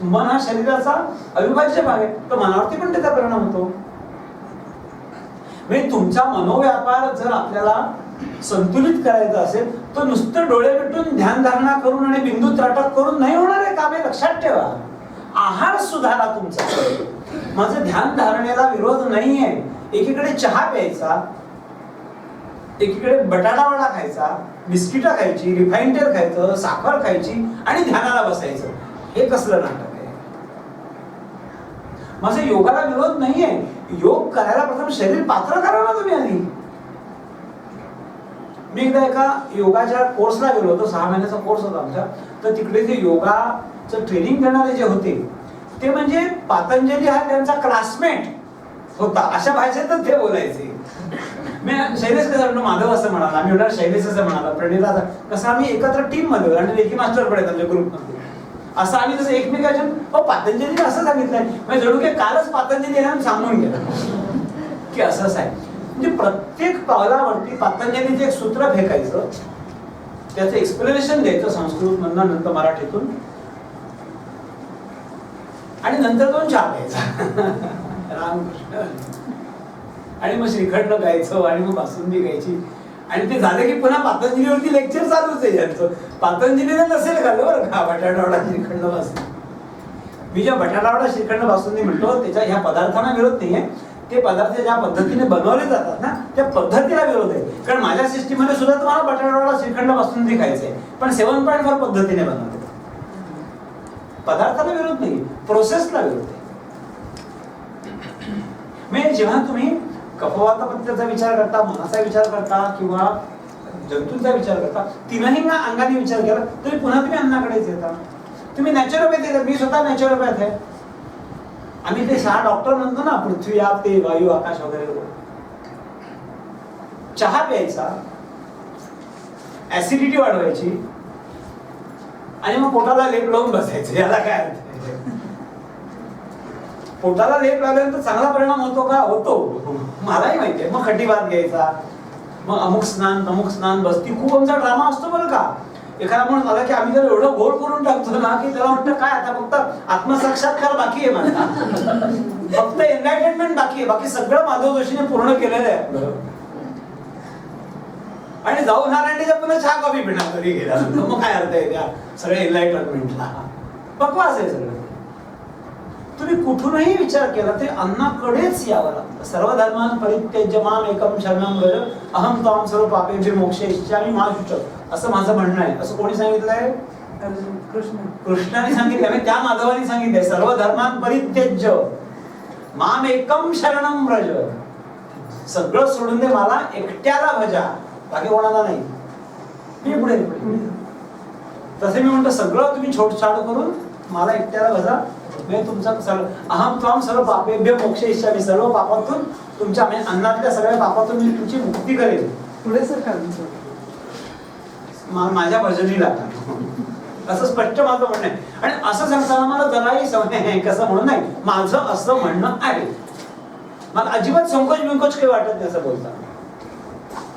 मन हा शरीराचा अविभाज्य भाग आहे, तर मनावरती पण त्याचा परिणाम होतो. म्हणजे तुमचा मनोव्यापार जर आपल्याला संतुलित करायचं असेल तर नुसतं डोळे मिटून ध्यान धारणा करून आणि बिंदू त्राटक करून नाही होणार आहे काम. हे लक्षात ठेवा. आहार सुधारा तुमचा. माझं ध्यान धारणेला विरोध नाहीये. एकीकडे चहा प्यायचा, एकीकडे बटाटा वडा खायचा, बिस्किटं खायची, रिफाईंड तेल खायचं, साखर खायची आणि ध्यानाला बसायचं. हे कसलं नाटक आहे? माझं योगाला विरोध नाहीये. योग करायला प्रथम शरीर पात्र करा ना तुम्ही आधी. मी एकदा एका योगाच्या कोर्सला गेलो होतो. 6 महिन्याचा कोर्स होता आमचा. तर तिकडे जे योगाचं ट्रेनिंग देणारे जे होते ते म्हणजे पातंजली हा त्यांचा क्लासमेट होता अशा भाषेतच ते बोलायचे. मी शैलेश कसं म्हणतो, माधव असं म्हणाला, मी म्हणणार शैलेश असं म्हणाला, प्रणिता कसं, आम्ही एकत्र टीम मध्ये आणि रेकी मास्टर पडे आमच्या ग्रुपमध्ये. असं आम्ही जसं एकमेकाच्या पातंजलीने असं सांगितलंय, म्हणजे जणू की कालच पातंजली सांगून गेलं की असंच आहे. म्हणजे प्रत्येक पावलावरती पातंजलीचं एक सूत्र फेकायचं त्याचं एक्सप्लेनेशन द्यायचं संस्कृतमधनं नंतर मराठीतून, आणि नंतर दोन चहा प्यायचा रामकृष्ण, आणि मग श्रीखंड गायचं, आणि मग बासुंदी गायची, आणि ते झालं की पुन्हा पातंजलीवरती लेक्चर चालूच आहे यांचं. पातंजलीला नसेल का बरं का बटाटावडा श्रीखंड बासुंदी. मी ज्या बटाटावडा श्रीखंड बासुंदी म्हणतो त्याच्या ह्या पदार्थांना विरोध नाहीये, ते पदार्थ ज्या पद्धतीने बनवले जातात ना त्या पद्धतीला विरोध आहे. कारण माझ्या सिस्टीममध्ये सुद्धा तुम्हाला बटाटावडा श्रीखंड बासुंदी खायचंय, पण 7.4 पद्धतीने बनवते. पदार्थाला विरोध नाही, प्रोसेसला विरोध आहे. म्हणजे जेव्हा तुम्ही कफवातपत्याचा विचार करता, मनाचा विचार करता किंवा जंतूंचा विचार करता, तीनही अंगाने विचार केला तरी पुन्हा तुम्ही अन्नाकडेच येता. तुम्ही नॅचरोपॅथी, मी स्वतः नॅचरोपॅथ आहे. आम्ही ते 6 डॉक्टर म्हणतो ना, पृथ्वी, आप, ते वायू, आकाश वगैरे. चहा प्यायचा, ऍसिडिटी वाढवायची, आणि मग पोटाला लेप लावून बसायचं. याला काय अर्थ आहे? पोटाला लेप लावल्यानंतर चांगला परिणाम होतो का? होतो, मलाही माहिती आहे. मग खड्डीभात घ्यायचा, मग अमुक स्नान बसती. खूप आमचा ड्रामा असतो बरं का. एखादा म्हणून आला की आम्ही जर एवढं गोड करून टाकतो ना की त्याला वाटतं काय आता फक्त आत्मसाक्षात्कार बाकी आहे माझा, फक्त एनलाइटमेंट बाकी आहे, बाकी सगळं माधव जोशीने पूर्ण केलेलं आहे आपलं. आणि जाऊन नारायणीच्या पुन्हा चहा कॉफी पिणार तरी गेला, मग काय अर्थ आहे त्या सगळ्या एनलाइटमेंटला? बकवास आहे सगळं. तुम्ही कुठूनही विचार केला तरी अन्नाकडेच यावं लागतं. सर्वधर्मान् परित्यज्य माम एकम शरणं व्रज अहं त्वां सर्व पापेभ्यो मोक्षयिष्यामि मा शुचः, असं माझं म्हणणं आहे. असं कोणी सांगितलंय? कृष्णाने सांगितलंय, म्हणजे त्या माधवाने सांगितलंय. सर्वधर्मान् परित्यज्य माम एकम शरणं व्रज, सगळं सोडून दे, मला एकट्याला भजा, बाकी कोणाला नाही. मी पुढे तसे मी म्हणतो सगळं तुम्ही छोटछाट करून मला एकट्याला भजा. म्हणजे तुमचा सर्व अहं त्वां सर्व पापेभ्यो मोक्षयिष्यामि, सर्व पापातून तुमच्या अन्नातल्या सगळ्या पापातून मी तुमची मुक्ती करेल. पुढे सर काय माझ्या भजनीला असं स्पष्ट माझं म्हणणं आहे. आणि असं सांगताना मला जराही समय कसं म्हणून नाही, माझं असं म्हणणं आहे. मला अजिबात संकोच काही वाटत नाही असं बोलताना.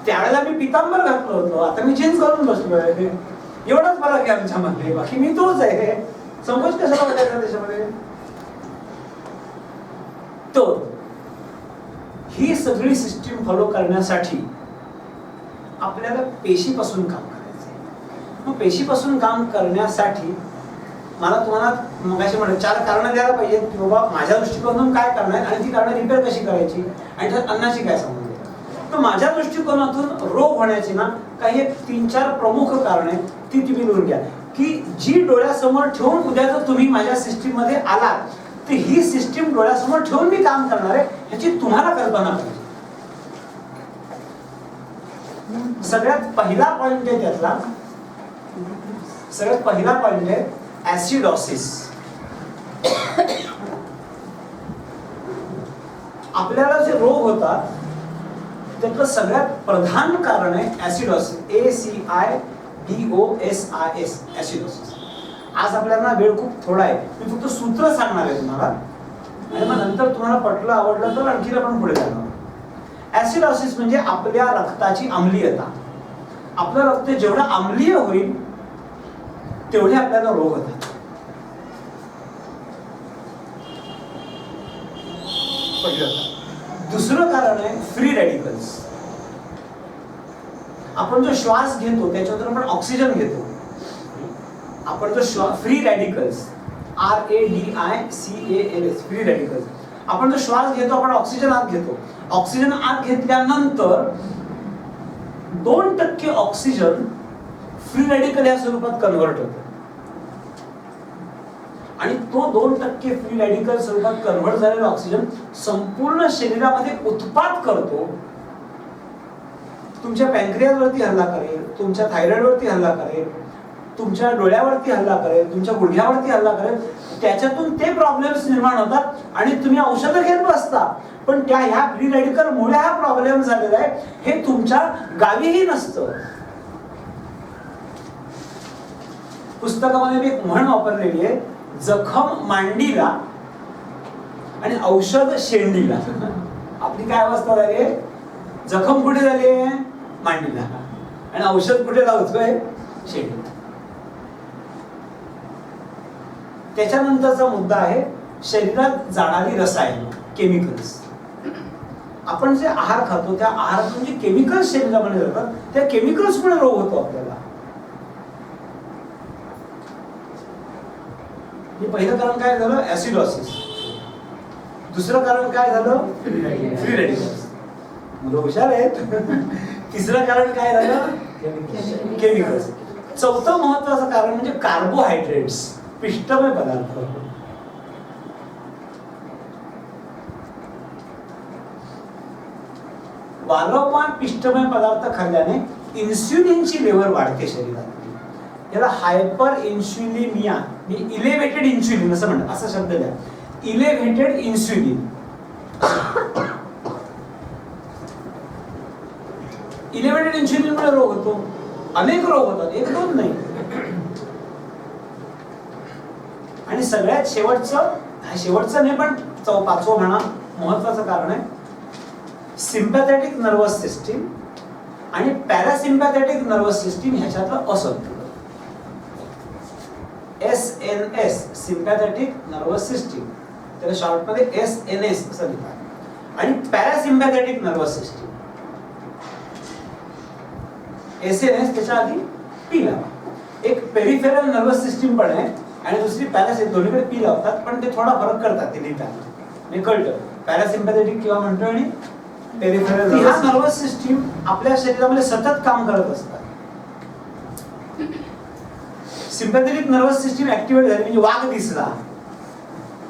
त्यावेळेला मी पितांबर घातलं होतं, आता मी जीन्स घालून बसलोय. एवढाच फरक आहे आमच्यामध्ये, बाकी मी तोच आहे. संकोच कशाला वाटायचा त्याच्यामध्ये? तो ही सगळी सिस्टीम फॉलो करण्यासाठी आपल्याला पेशीपासून काम करायचंय. मग पेशीपासून काम करण्यासाठी मला तुम्हाला मगाशी म्हणलं 4 कारणं द्यायला पाहिजेत की बाबा माझ्या दृष्टिकोनातून काय करणार आहे आणि ती कारणं रिपेअर कशी करायची आणि त्यात अन्नाची काय संबंध आहे. तर माझ्या दृष्टिकोनातून रोग होण्याची ना काही 3-4 प्रमुख कारणे ती तुम्ही लिहून घ्या, की जी डोळ्यासमोर ठेवून उद्या जर तुम्ही माझ्या सिस्टीम मध्ये आलात तर ही सिस्टीम डोळ्यासमोर ठेवून मी काम करणार आहे ह्याची तुम्हाला कल्पना पाहिजे. सगळ्यात पहिला पॉइंट आहे त्यातला, सगळ्यात पहिला पॉइंट आहे ऍसिडॉसिस. आपल्याला जे रोग होतात त्यातलं सगळ्यात प्रधान कारण आहे ऍसिडॉसिस. ACIDOSIS, ऍसिडॉसिस. आज आपल्याला वेळ खूप थोडा आहे, मी फक्त सूत्र सांगणार आहे तुम्हाला आणि मग नंतर तुम्हाला पटलं आवडलं तर आणखी आपण पुढे जाणार. ऍसिडॉसिस म्हणजे आपल्या रक्ताची आम्लीयता. आपलं रक्त जेवढं आम्लीय होईल तेवढे आपल्याला रोग होतात. दुसरं कारण आहे फ्री रॅडिकल्स. आपण जो श्वास घेतो त्याच्यावर आपण ऑक्सिजन घेतो. आपण जो free radicals RADICALS, free radicals, आपण जो श्वास घेतो आपण ऑक्सिजन आत घेतो. ऑक्सिजन आत घेतल्यानंतर 2% ऑक्सिजन फ्री रॅडिकल या स्वरूपात कन्व्हर्ट होतो आणि तो 2% फ्री रॅडिकल स्वरूपात कन्व्हर्ट झालेला ऑक्सिजन संपूर्ण शरीरामध्ये उत्पाद करतो. तुमच्या पॅन्क्रियाजवरती हल्ला करेल, तुमच्या थायरॉइडवरती हल्ला करेल, तुमच्या डोळ्यावरती हल्ला करेल, तुमच्या गुडघ्यावरती हल्ला करेल. त्याच्यातून ते प्रॉब्लेम्स निर्माण होतात आणि तुम्ही औषधं घेत बसता, पण त्या ह्या फ्री रॅडिकल मुळे हा प्रॉब्लेम झालेला आहे हे तुमच्या गावीही नसतं. पुस्तकामध्ये मी एक म्हण वापरलेली आहे, जखम मांडीला आणि औषध शेंडीला. आपली काय अवस्था झाली आहे? जखम कुठे झाली आहे? मांडीला, आणि औषध कुठे लावतोय? शेड्यूल. त्याच्यानंतरचा मुद्दा आहे शरीरात जाणारी रसायन, केमिकल्स. आपण जे आहार खातो त्या आहारातून जे केमिकल्स शरीरामध्ये जातात त्या केमिकल्समुळे रोग होतो आपल्याला. हे पहिलं कारण काय झालं? ऍसिडॉसिस. दुसरं कारण काय झालं? Free radicals. मुलं हुशार आहेत. तिसरं कारण काय झालं? केमिकल्स. चौथं महत्वाचं कारण म्हणजे कार्बोहायड्रेट्स, पिष्टमय पदार्थ. वारंवार पिष्टमय पदार्थ खाल्ल्याने इन्सुलिनची लेवल वाढते शरीरात. याला हायपर इन्सुलिनिया, इलेव्हेटेड इन्सुलिन असं म्हणतात. असा शब्द द्या, इलेव्हेटेड इन्सुलिन. इलेव्हेटेड इन्सुलिनमुळे रोग होतो. अनेक रोग होतात, एक दोन नाही. आणि सगळ्यात शेवटचं नाही पण पाचवं म्हणा महत्वाचं कारण आहे सिम्पॅथेटिक नर्वस सिस्टीम आणि पॅरासिम्पॅथेटिक नर्वस सिस्टीम ह्याच्यातलं असंतुलन. SNS सिम्पॅथेटिक नर्वस सिस्टीम, त्याला शॉर्टमध्ये SNS असं लिहितात. आणि पॅरासिम्पॅथेटिक नर्वस सिस्टीम SNS त्याच्या आधी P लावा. एक पेरिफेरल नर्वस सिस्टीम पण आहे आणि दुसरी पॅरासिम्पॅथेटिक, दोन्हीकडे P लावतात पण ते थोडा फरक करतात ते लिहिताना. मी कळतं पॅरासिम्पॅथेटिक किंवा म्हणतो आणि पेरिफेरल. ह्या नर्वस सिस्टीम आपल्या शरीरामध्ये सतत काम करत असतात. सिम्पॅथेटिक नर्वस सिस्टीम ऍक्टिव्हेट झाली म्हणजे वाघ दिसला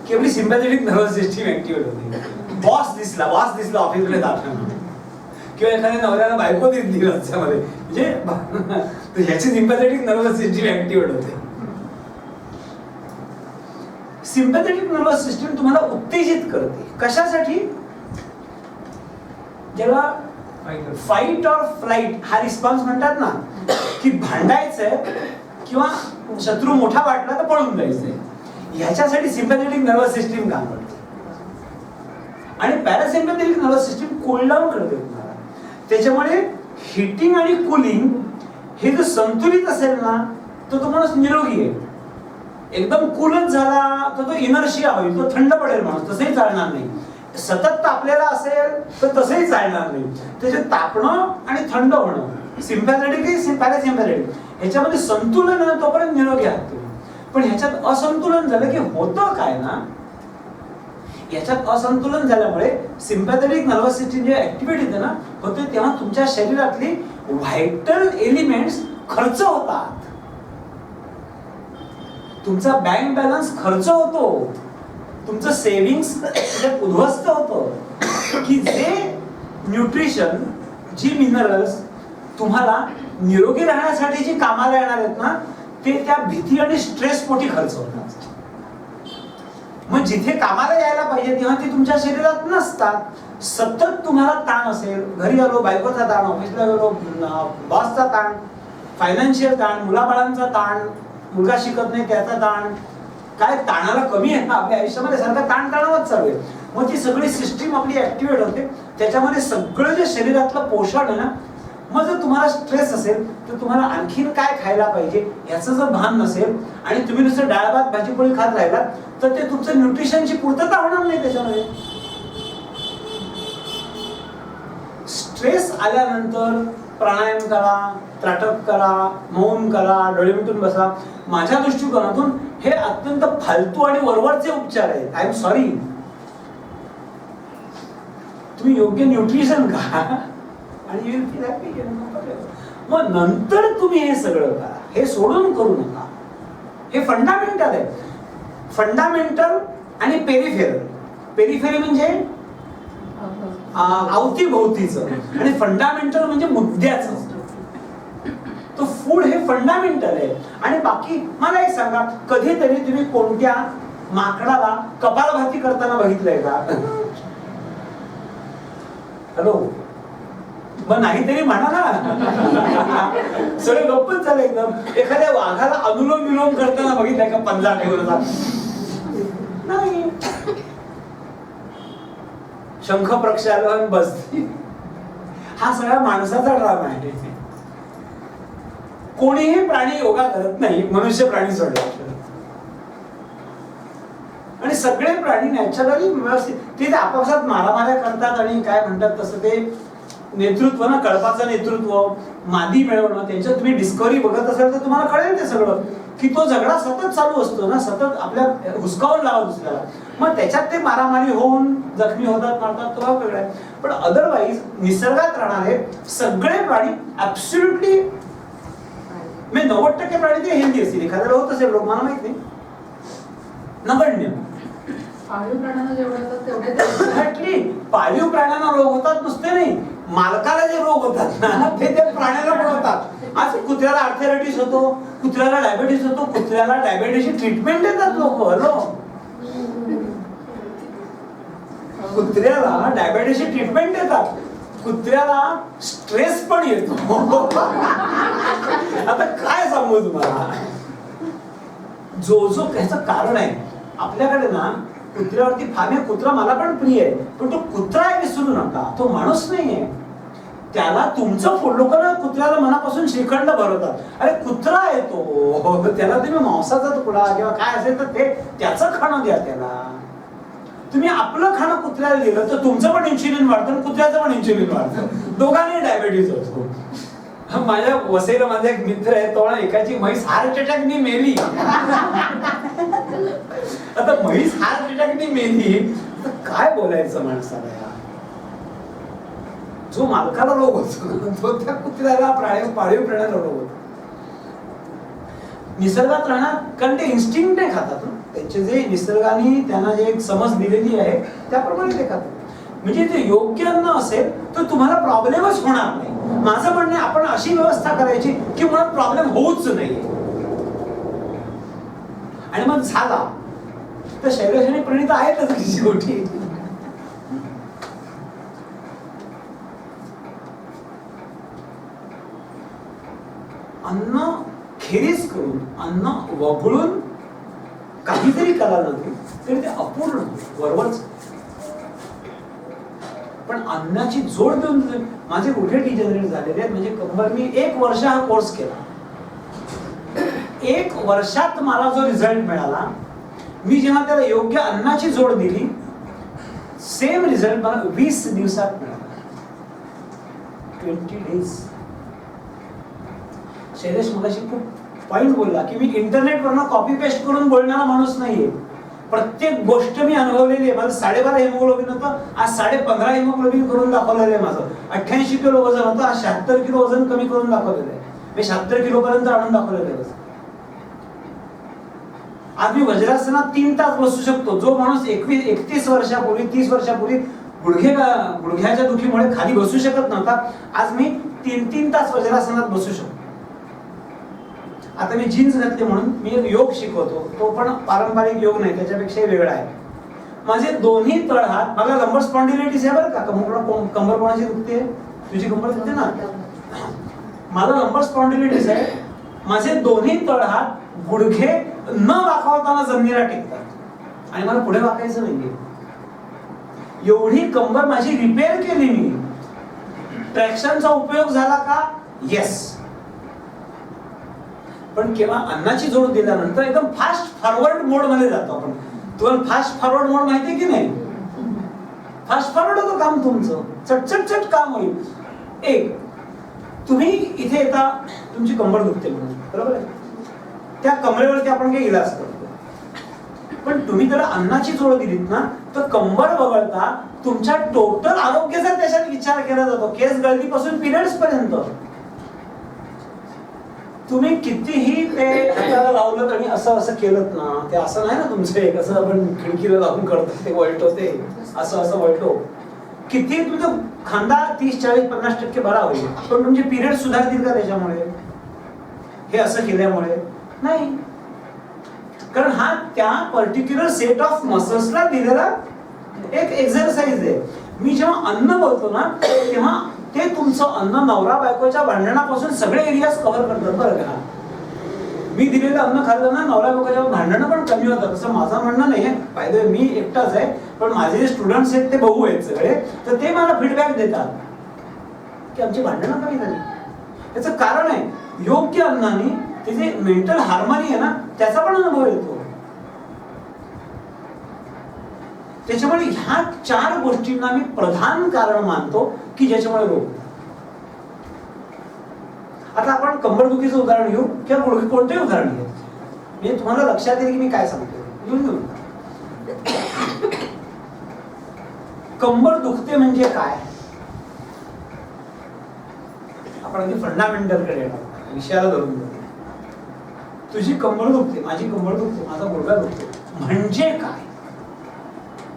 की आपली सिम्पॅथेटिक नर्वस सिस्टीम ऍक्टिव्हेट होते. बॉस दिसला ऑफिसमध्ये जाताना किंवा एखाद्या नवऱ्याला बायको दिसली रस्त्यामध्ये म्हणजे ह्याची सिम्पॅथेटिक नर्वस सिस्टीम ऍक्टिव्हेट होते. सिम्पॅथेटिक नर्वस सिस्टीम तुम्हाला उत्तेजित करते. कशासाठी? जेव्हा फाईट ऑर फ्लाईट हा रिस्पॉन्स म्हणतात ना, की भांडायचंय किंवा शत्रू मोठा वाटला तर पळून जायचंय, ह्याच्यासाठी सिम्पॅथेटिक नर्वस सिस्टीम काम करते. आणि parasympathetic nervous system cool down करते तुम्हाला. त्याच्यामुळे हिटिंग आणि कुलिंग हे जर संतुलित असेल ना तर तो माणूस निरोगी आहे. एकदम कूलच झाला तर तो इनर्शिया होईल, तो थंड पडेल माणूस, तसंही चालणार नाही. सतत तापलेला असेल तर तसंही चालणार नाही. त्याचे तापणं आणि थंड होणं सिम्पॅथेटिक पॅरासिम्पॅथेटिक ह्याच्यामध्ये संतुलन आहे तोपर्यंत निरोगी आहात तुम्ही. पण ह्याच्यात असंतुलन झालं की होतं काय ना, याच्यात असंतुलन झाल्यामुळे सिम्पॅथेटिक नर्वस सिस्टीम जे ऍक्टिव्हेट होते ना होते तेव्हा तुमच्या शरीरातली व्हायटल एलिमेंट्स खर्च होतात. तुमचा बँक बॅलन्स खर्च होतो, तुमचं सेव्हिंग्स उद्ध्वस्त होतं. की जे न्यूट्रिशन, जी मिनरल्स तुम्हाला निरोगी राहण्यासाठी जी कामाला येणार आहेत ना ते त्या भीती आणि स्ट्रेस पोटी खर्च होतात. मग जिथे कामाला यायला पाहिजे तेव्हा ते तुमच्या शरीरात नसतात. सतत तुम्हाला ताण असेल, घरी आलो बायकोचा ताण, ऑफिसला गेलो बॉसचा ताण, फायनान्शियल ताण, मुलाबाळांचा ताण, मुलगा शिकत नाही त्याचा ताण, काय ताणाला कमी आहे ना आपल्या आयुष्यामध्ये, सारखा ताण ताणावच चालू आहे. मग ती सगळी सिस्टीम आपली ऍक्टिव्हेट होते. त्याच्यामध्ये सगळं जे शरीरातलं पोषण आहे ना, मग जर तुम्हाला स्ट्रेस असेल तर तुम्हाला आणखीन काय खायला पाहिजे याचं जर भान नसेल आणि तुम्ही नुसतं डाळ भात भाजी पोळी खात राहिला तर ते तुमचं न्यूट्रिशनची पूर्तता होणार नाही. त्याच्यामध्ये स्ट्रेस आल्यानंतर प्राणायाम करा, त्राटक करा, मौन करा, डोळे मिटून बसा. माझ्या दृष्टिकोनातून हे अत्यंत फालतू आणि वरवरचे उपचार आहेत. I am sorry. तुम्ही योग्य न्यूट्रिशन खा आणि मग नंतर तुम्ही हे सगळं करा. हे सोडून करू नका. हे फंडामेंटल आहे. फंडामेंटल आणि पेरिफेरल. पेरिफेरी म्हणजे अवतीभोवतीचं आणि फंडामेंटल म्हणजे मुद्द्याचं. तो फूड हे फंडामेंटल आहे. आणि बाकी मला एक सांगा, कधीतरी तुम्ही कोणत्या माकडाला कपालभाती करताना बघितलंय का? हॅलो, मग नाहीतरी म्हणा ना. सगळे गप्पच झाले एकदम. एखाद्या वाघाला अनुलोम विलोम करताना बघितलंय का? पंजा ठेवला नाही. शंख प्रक्षालन बस, हा सगळा माणसाचा ड्रामा आहे. कोणीही प्राणी योगा करत नाही, मनुष्य प्राणी सोडला. आणि सगळे प्राणी नॅचरली व्यवस्थित ते आपापसात मारामाऱ्या करतात आणि काय म्हणतात तसं ते नेतृत्व ना, कळपाचं नेतृत्व, मादी मिळवणं, त्यांच्यात तुम्ही डिस्कवरी बघत असाल तर तुम्हाला कळेल ते सगळं की तो झगडा सतत चालू असतो ना, सतत आपल्या हुसकावून लावा दुसऱ्याला. मग त्याच्यात ते मारामारी होऊन जखमी होतात, मारतात, तो वेगळा आहे. पण अदरवाईज निसर्गात राहणारे सगळे प्राणी ऍब्सोल्युटली म्हणजे 90% प्राणी ते हेल्दी असतील. एखाद्याला होत असेल रोग, मला माहित नाही, नगण्य. पाळीव प्राण्यांना जेवढे होतात तेवढे एक्झॅक्टली. पाळीव प्राण्यांना रोग होतात नुसते नाही, मालकाला जे रोग होतात ना ते त्या प्राण्याला पण होतात. आज कुत्र्याला आर्थरायटिस होतो, कुत्र्याला डायबेटीस होतो, कुत्र्याला डायबेटीसची ट्रीटमेंट देतात लोक. हॅलो, कुत्र्याला डायबेटीसची ट्रीटमेंट देतात, कुत्र्याला स्ट्रेस पण येतो. आता काय सांगू तुम्हाला, जो ह्याचं कारण आहे आपल्याकडे ना, कुत्र्यावरती फार, कुत्रा मला पण प्रिय आहे, पण तो कुत्रा आहे विसरू नका, तो माणूस नाहीये. त्याला तुमचं लोक ना कुत्र्याला मनापासून श्रीखंड भरवतात. अरे कुत्रा आहे तो, त्याला तुम्ही मांसाचा तुकडा किंवा काय असेल तर ते त्याचं खाणं द्या त्याला. तुम्ही आपलं खाणं कुत्र्याला दिलं तर तुमचं पण इन्शुलिन वाढतं आणि कुत्र्याचं पण इन्शुलिन वाढतं, दोघांनी डायबेटीज होतो. माझ्या वसईला माझा एक मित्र आहे, तो एकाची म्हैस हार्ट अटॅकनी मेली. आता म्हैस हार्ट अटॅकनी मेली तर काय बोलायचं माणसाला यार. जो मालकाला रोग होतो तो त्या कुत्र्याला पाळीव प्राण्याला रोग होतो. निसर्गात राहणार, कारण ते इन्स्टिंक्ट नाही खातात ना, त्यांचे जे निसर्गाने त्यांना जे एक समज दिलेली आहे त्याप्रमाणे ते खातात. म्हणजे ते योग्य अन्न असेल तर तुम्हाला प्रॉब्लेमच होणार नाही. माझं म्हणणं आहे आपण अशी व्यवस्था करायची की मला प्रॉब्लेम होऊच नाही. आणि मग झाला तर शैलेश आणि प्रणिता आहेतच शेवटी. अन्न खेरीज करून, अन्न वगळून काहीतरी करायला नाही तरी ते अपूर्ण वरवरच. पण अन्नाची जोड देऊन माझे गुडघे डिजनरेट झालेले आहेत. म्हणजे कंबर, मी 1 वर्ष हा कोर्स केला, 1 वर्षात मला जो रिझल्ट मिळाला, मी जेव्हा त्याला योग्य अन्नाची जोड दिली, सेम रिझल्ट मला 20 दिवसात मिळाला. 20 डेज. शैलेश मगाशी खूप पॉइंट बोलला की मी इंटरनेटवरनं कॉपी पेस्ट करून बोलणारा माणूस नाहीये. प्रत्येक गोष्ट मी अनुभवलेली आहे. माझं 12.5 हिमोग्लोबिन होतं, आज 15.5 हिमोग्लोबिन करून दाखवलेलं आहे. माझं 88 किलो वजन होतं, आज 76 किलो वजन कमी करून दाखवलेलं आहे. मी 76 किलो पर्यंत आणून दाखवलेलं आहे. आज मी वज्रासनात 3 तास बसू शकतो. जो माणूस 31 वर्षापूर्वी 30 वर्षापूर्वी गुडघ्याच्या दुखीमुळे खाली बसू शकत नव्हता, आज मी 3 तास वज्रासनात बसू शकतो. आता मी जीन्स घातले म्हणून मी एक योग शिकवतो, तो पण पारंपरिक योग नाही, त्याच्यापेक्षा वेगळा आहे. माझे दोन्ही तळहात, मला लंबर स्पॉन्डिलायटिस आहे बरं का, कंबर कोणाची दुखते, तुझी कंबर दुखते ना, मला लंबर स्पॉन्डिलायटिस आहे. माझे दोन्ही तळहात गुडघे न वाकवताना जमिनीला टेकतात आणि मला पुढे वाकायचं नाहीये. एवढी कंबर माझी रिपेअर केली मी. ट्रॅक्शनचा उपयोग झाला का? येस. पण केव्हा अन्नाची जोड दिल्यानंतर एकदम फास्ट फॉरवर्ड मोड मध्ये जातो आपण. तुम्हाला फास्ट फॉरवर्ड मोड माहितीये की नाही? फास्ट फॉरवर्ड होतं काम तुमचं, चटचट काम होईल. एक, तुम्ही इथे येता, तुमची कंबर दुखते म्हणून, बरोबर आहे, त्या कमरेवरती आपण काही इलाज करतो. पण तुम्ही जर अन्नाची जोड दिलीत ना तर कंबर वगळता तुमच्या टोटल आरोग्याचा त्याच्यात विचार केला जातो, केस गळतीपासून पिरियड्स पर्यंत. तुम्ही कितीही ते हाताला लावलं आणि असं केलं ना, ते असं नाही ना तुमचं एक असं आपण खिडकीला लावून करतो ते वळतो, ते असं वळतो. किती तुमचा खांदा 30, 40, 50% बरा होईल, पण तुमचे पिरियड सुधारतील का त्याच्यामुळे, हे असं केल्यामुळे? नाही. कारण हा त्या पर्टिक्युलर सेट ऑफ मसल्सला दिलेला एक एक्सरसाइज आहे. मी जेव्हा अन्न बोलतो ना तेव्हा ते तुमचं अन्न नवरा बायकोच्या भांडणापासून सगळे एरियाज कव्हर करतात बरं का. मी दिलेलं अन्न खाल्लं ना नवरा बायकोच्या भांडणं पण कमी होतात, असं माझं म्हणणं नाही आहे. फायदे मी एकटाच आहे, पण माझे जे स्टुडंट्स आहेत ते बहु आहेत सगळे, तर ते मला फीडबॅक देतात की आमची भांडणं कमी झाली. याचं कारण आहे, योग्य अन्नाने ते जे मेंटल हार्मनी आहे ना त्याचा पण अनुभव येतो. त्याच्यामुळे ह्या 4 गोष्टींना मी प्रधान कारण मानतो की ज्याच्यामुळे रोग. आता आपण कंबरदुखीचं उदाहरण घेऊ किंवा कोणतेही उदाहरण घेऊ, म्हणजे तुम्हाला लक्षात येईल की मी काय सांगतो. घेऊन घेऊ. कंबर दुखते म्हणजे काय, आपण अगदी फंडामेंटल कडे येणार, विषयाला धरून घेऊ. तुझी कंबर दुखते, माझी कंबर दुखते, माझा गुडघा दुखतो म्हणजे काय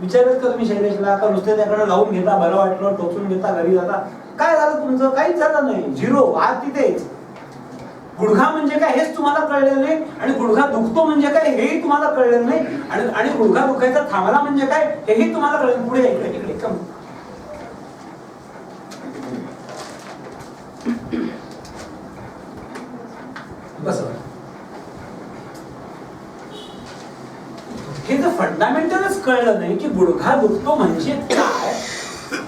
विचारत का तुम्ही शैलेशला? का नुसते त्याकडे लावून घेता, बरं वाटलं टोचून घेता, घरी जाता, काय झालं तुमचं? काहीच झालं नाही, झिरो, आज तिथेच. गुडघा म्हणजे काय हेच तुम्हाला कळलेलं नाही, आणि गुडघा दुखतो म्हणजे काय हेही तुम्हाला कळलेलं नाही, आणि गुडघा दुखायचा थांबला म्हणजे काय हेही तुम्हाला कळलं. पुढे इकडे इकडे कम बस. हे जर फंडामेंटलच कळलं नाही की गुडघा दुखतो म्हणजे काय,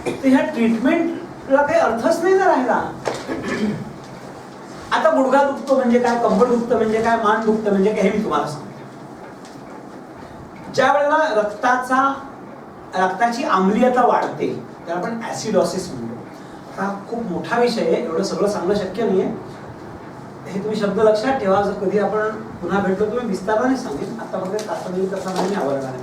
तर ह्या ट्रीटमेंटला काही अर्थच नाही ना राहिला. आता गुडघा दुखतो म्हणजे काय, कंबर दुखतं म्हणजे काय, मान दुखतं म्हणजे काय, हे मी तुम्हाला सांगतो. ज्या वेळेला रक्ताची आम्लीयता वाढते त्याला आपण ऍसिडॉसिस म्हणतो. हा खूप मोठा विषय आहे, एवढं सगळं सांगणं शक्य नाहीये. हे तुम्ही शब्द लक्षात ठेवा. जर कधी आपण पुन्हा भेटलो तुम्ही विस्ताराने सांगेन. आता फक्त कास्तदेवी कसा नाही आवडणार.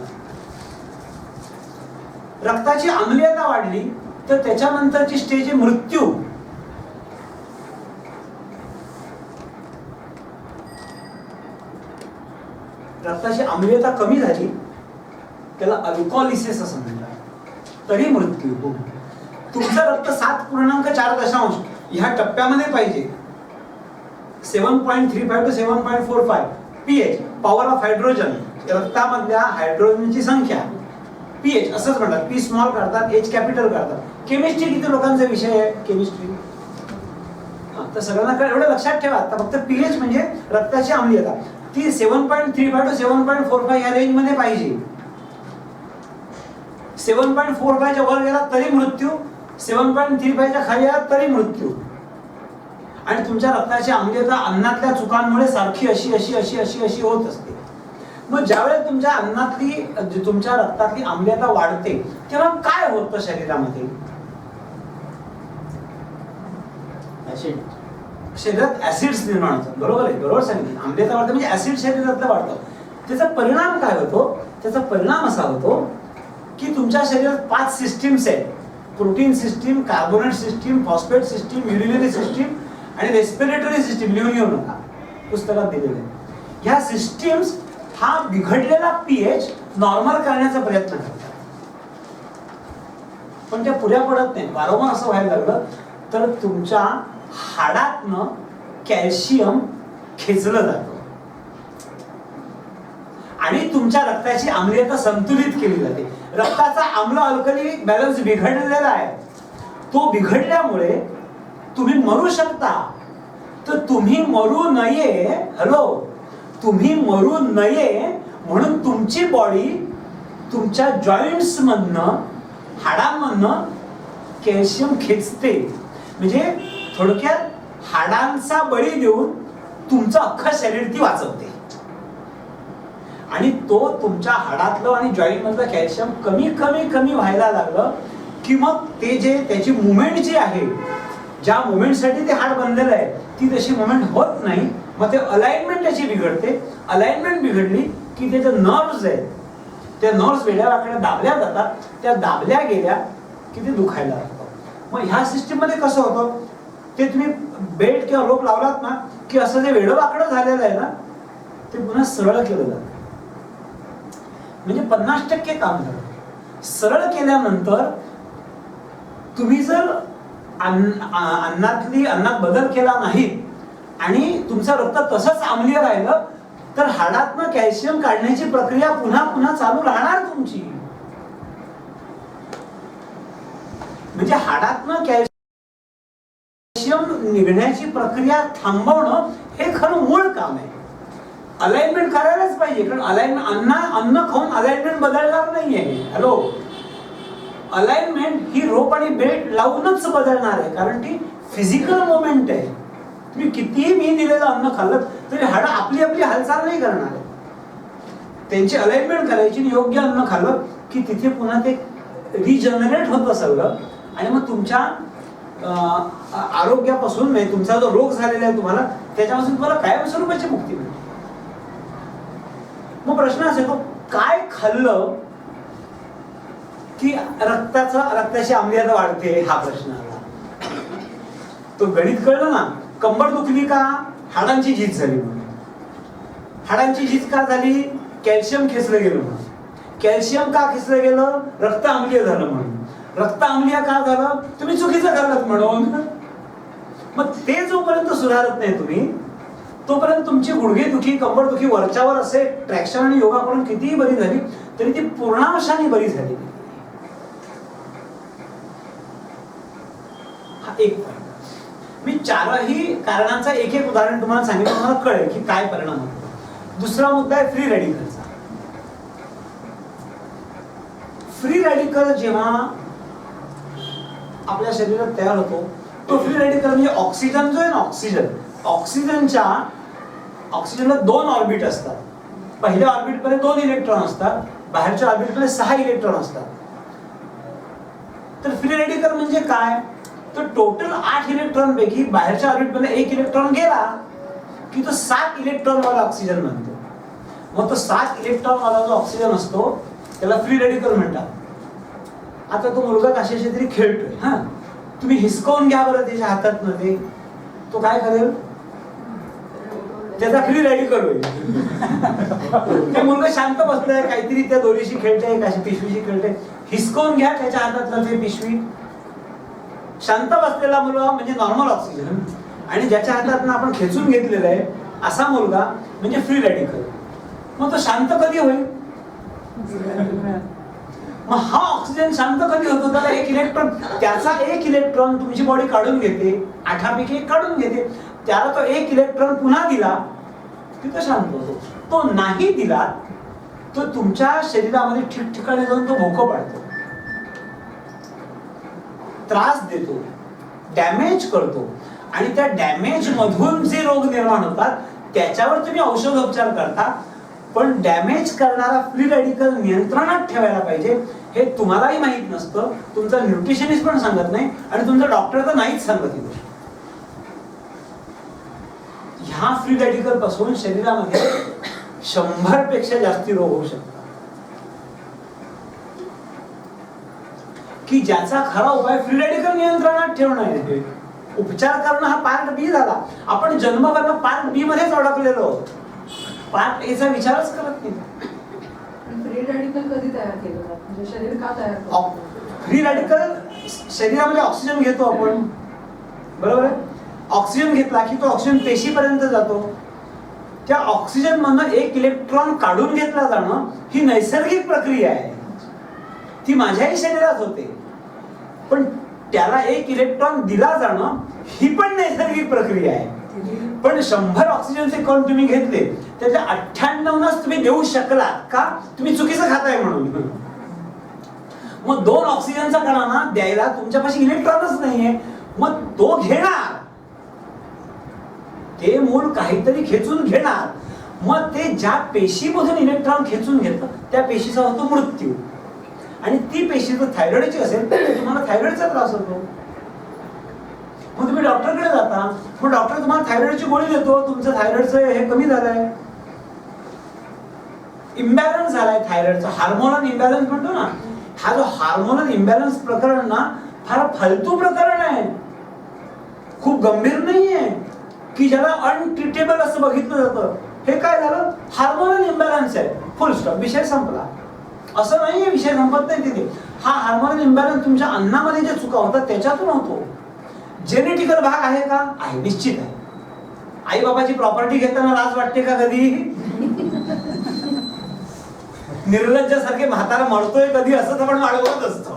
रक्ताची आम्लीयता वाढली तर त्याच्यानंतरची स्टेज आहे मृत्यू. रक्ताची आम्लीयता कमी झाली त्याला अल्कोहोलिसिस असं म्हणतात, तरी मृत्यू. तुमचं रक्त 7.4 ह्या टप्प्यामध्ये पाहिजे. 7.35 to 7.45 pH, power of hydrogen, रक्तामधल्या हायड्रोजनची संख्या. pH असंच म्हणतात, पी स्मॉल करतात, एच कॅपिटल करतात. केमिस्ट्री किती लोकांचा विषय आहे केमिस्ट्री? तर सगळ्यांना एवढं लक्षात ठेवा. आता फक्त pH म्हणजे रक्ताची आम्लीयता ती 7.35 to 7.45 या रेंज मध्ये पाहिजे. 7.45 च्या वर गेला तरी मृत्यू, 7.35 च्या खाली आला तरी मृत्यू. आणि तुमच्या रक्ताची आम्लीयता अन्नातल्या चुकांमुळे सारखी अशी होत असते. मग ज्यावेळेस तुमच्या अन्नातली तुमच्या रक्तातली आम्लीयता वाढते तेव्हा काय होतं शरीरामध्ये? शरीरात ऍसिड्स निर्माण होतात. बरोबर आहे, बरोबर सांगितलं. आम्लीयता वाढते म्हणजे ऍसिड शरीरातलं वाढतं. त्याचा परिणाम काय होतो? त्याचा परिणाम असा होतो की तुमच्या शरीरात 5 सिस्टीम्स आहेत. Protein system, carbonate system, phosphate system, urinary system आणि रेस्पिरेटरी सिस्टीम. लिहून येऊ नका, पुस्तकात दिलेले. ह्या सिस्टीम्स हा बिघडलेला पीएच नॉर्मल करण्याचा प्रयत्न करतात, पण त्या पुऱ्या पडत नाही. वारंवार असं व्हायला लागलं तर तुमच्या हाडातनं कॅल्शियम खेचलं जातं आणि तुमच्या रक्ताची आम्लीयता संतुलित केली जाते. रक्ताचा आम्ल अल्कली बॅलन्स बिघडलेला आहे. तो बिघडल्यामुळे तुम्ही मरू शकता. तर तुम्ही मरू नये, तुम्ही मरू नये म्हणून तुमची बॉडी तुमच्या जॉईंट्स मधनं, हाडांमधनं कॅल्शियम खेचते. म्हणजे थोडक्यात हाडांचा बळी देऊन तुमचं अख्खं शरीर ती वाचवते. आणि तो तुमच्या हाडातलं आणि जॉईंट मधलं कॅल्शियम कमी व्हायला लागलं की मग ते जे त्याची मुवमेंट जी आहे, ज्या मुवमेंटसाठी ते हाड बनलेलं आहे ती तशी मुवमेंट होत नाही. मग ते अलाइनमेंट त्याची बिघडते. अलाइनमेंट बिघडली की ते जे नर्व्स आहेत त्या नर्व्स वेगळ्या वाकड्या दाबल्या जातात. त्या दाबल्या गेल्या की ते दुखायला लागतं. मग ह्या सिस्टीम मध्ये कसं होतं, ते तुम्ही बेल्ट किंवा रोप लावलात ना की असं जे वेडं वाकडं झालेलं आहे ना ते पुन्हा सरळ केलं जातं. म्हणजे 50% काम झालं. सरळ केल्यानंतर तुम्ही जर अन्नात बदल केला नाही आणि तुमचं रक्त तसंच आम्लीय राहिलं तर हाडातनं कॅल्शियम काढण्याची प्रक्रिया पुन्हा चालू राहणार तुमची. म्हणजे हाडातनं कॅल्शियम निघण्याची प्रक्रिया थांबवणं हे खरं मूळ काम आहे. अलाइनमेंट करायलाच पाहिजे, कारण अलाइनमेंट अन्न खाऊन अलाइनमेंट बदलणार नाहीये. अलाइनमेंट ही रोप आणि बेल्ट लावूनच बदलणार आहे, कारण ती फिजिकल मोमेंट आहे. तुम्ही कितीही मी दिलेलं अन्न खाल्लं तरी हाडं आपली आपली हालचाल नाही करणार आहे. त्यांची अलाइनमेंट करायची आणि योग्य अन्न खाल्लं की तिथे पुन्हा ते रिजनरेट होतं सगळं आणि मग तुमच्या आरोग्यापासून म्हणजे तुमचा जो रोग झालेला आहे तुम्हाला त्याच्यापासून तुम्हाला कायमस्वरूपाची मुक्ती मिळते. मग प्रश्न असा येतो काय खाल्लं की रक्ताची आम्लीयता वाढते हा प्रश्न आला. तो गणित कळलं ना. कंबर दुखली का हाडांची झीज झाली म्हणून. हाडांची झीज का झाली कॅल्शियम खेचलं गेलं म्हणून. कॅल्शियम का खेचलं गेलं रक्त आम्लीय झालं म्हणून. रक्त आम्लीय का झालं तुम्ही चुकीचं खाल्लं म्हणून. मग ते जोपर्यंत सुधारत नाही तुम्ही तोपर्यंत तुमची गुडघेदुखी कंबरदुखी वरच्यावर असे ट्रॅक्शन आणि योगा करून कितीही बरी झाली तरी ती पूर्णांशाने बरी झाली. हा एक पॉईंट. मी चारही कारणांचा एक एक उदाहरण तुम्हाला सांगितलं तुम्हाला कळेल की काय परिणाम होतो. दुसरा मुद्दा आहे फ्री रॅडिकलचा. फ्री रॅडिकल जेव्हा आपल्या शरीरात तयार होतो तो फ्री रॅडिकल म्हणजे ऑक्सिजन जो आहे ना ऑक्सिजनला 2 ऑर्बिट असतात. पहिल्या ऑर्बिट मध्ये 2 इलेक्ट्रॉन असतात, बाहेरच्या ऑर्बिट मध्ये 6 इलेक्ट्रॉन असतात. तर फ्री रॅडिकल म्हणजे काय तर टोटल 8 इलेक्ट्रॉन पैकी बाहेरच्या ऑर्बिट मध्ये 1 इलेक्ट्रॉन गेला की तो 7 इलेक्ट्रॉन वाला ऑक्सिजन बनतो. मग तो 7 इलेक्ट्रॉन वाला जो ऑक्सिजन असतो त्याला फ्री रॅडिकल म्हणतात. आता तो मुलगा कशाशी तरी खेळतोय हा तुम्ही हिसकावून घ्या बरं त्याच्या हातात मध्ये तो काय करेल त्याचा फ्री रॅडिकल होईल. ते मुलगा शांत बसलाय काहीतरी त्या दोरीशी खेळतंय कशी पिशवीशी खेळतंय हिसकावून घ्या त्याच्या हातातलं ते पिशवी. शांत बसलेला मुलगा म्हणजे नॉर्मल ऑक्सिजन आणि ज्याच्या हातातनं आपण खेचून घेतलेला आहे असा मुलगा म्हणजे फ्री रॅडिकल. मग तो शांत कधी होईल. मग हा ऑक्सिजन शांत कधी होतो त्याला 1 इलेक्ट्रॉन त्याचा 1 इलेक्ट्रॉन तुमची बॉडी काढून घेते 8 पैकी 1 काढून घेते त्याला तो 1 इलेक्ट्रॉन पुन्हा दिला की तो शांत होतो. तो नाही दिला तो तुमच्या शरीरामध्ये ठिकठिकाणी जाऊन तो भोकं पाडतो त्रास देतो डॅमेज करतो आणि त्या डॅमेज मधून जे रोग निर्माण होतात त्याच्यावर तुम्ही औषधोपचार करता. पण डॅमेज करणारा फ्री रॅडिकल नियंत्रणात ठेवायला पाहिजे हे तुम्हालाही माहित नसतं तुमचा न्यूट्रिशनिस्ट पण सांगत नाही आणि तुमचा डॉक्टर तर नाहीच सांगत. ह्या फ्री रॅडिकल पासून शरीरामध्ये 100 पेक्षा जास्ती रोग होऊ शकतात की ज्याचा खरा उपाय फ्री रॅडिकल नियंत्रणात ठेवणं आहे. उपचार करणं हा पार्ट बी झाला. आपण जन्मभर पार्ट बी मध्येच अडकलेलो आहोत. पार्ट ए चा विचारच करत नाही. फ्री रॅडिकल कधी तयार केलं जातं म्हणजे शरीर का तयार करतं. फ्री रॅडिकल शरीरामध्ये ऑक्सिजन घेतो आपण बरोबर आहे. ऑक्सिजन घेतला की तो ऑक्सिजन पेशीपर्यंत जातो. त्या ऑक्सिजन मधनं 1 इलेक्ट्रॉन काढून घेतला जाणं ही नैसर्गिक प्रक्रिया आहे. ती माझ्याही शरीरात होते पण त्याला 1 इलेक्ट्रॉन दिला जाणं ही पण नैसर्गिक प्रक्रिया आहे. पण 100 ऑक्सिजनचे कण तुम्ही घेतले त्याच्या 98 तुम्ही देऊ शकलात का तुम्ही चुकीचं खाताय म्हणून. मग 2 ऑक्सिजनचा कणांना द्यायला तुमच्यापाशी इलेक्ट्रॉनच नाहीये मग तो घेणार ते मूल काहीतरी खेचून घेणार. मग ते ज्या पेशीमधून इलेक्ट्रॉन खेचून घेतं त्या पेशीचा होतो मृत्यू आणि ती पेशी जर थायरॉइडची असेल तर तुम्हाला थायरॉइडचा त्रास होतो. मग तुम्ही डॉक्टरकडे जाता मग डॉक्टर तुम्हाला थायरॉइडची गोळी देतो. तुमचं थायरॉइडचं हे कमी झालंय इम्बॅलन्स झालाय थायरॉइडचा हार्मोनल इम्बॅलन्स म्हणतो ना. हा जो हार्मोनल इम्बॅलन्स प्रकरण ना फार फालतू प्रकरण आहे खूप गंभीर नाहीये की ज्याला अनट्रीटेबल असं बघितलं जातं. हे काय झालं हार्मोनल इम्बॅलन्स आहे फुल स्टॉप विषय संपला. असं नाहीये विषय संपत नाही तिथे. हा हार्मोनल इम्बॅलन्स तुमच्या अन्नामध्ये जे चुका होतात त्याच्यातून होतो. जेनेटिकल भाग आहे का आहे निश्चित आहे. आई बाबाची प्रॉपर्टी घेताना लाज वाटते का कधी. निर्लज्जासारखे म्हातारा मरतोय कधी असं तर आपण वाढवत असतो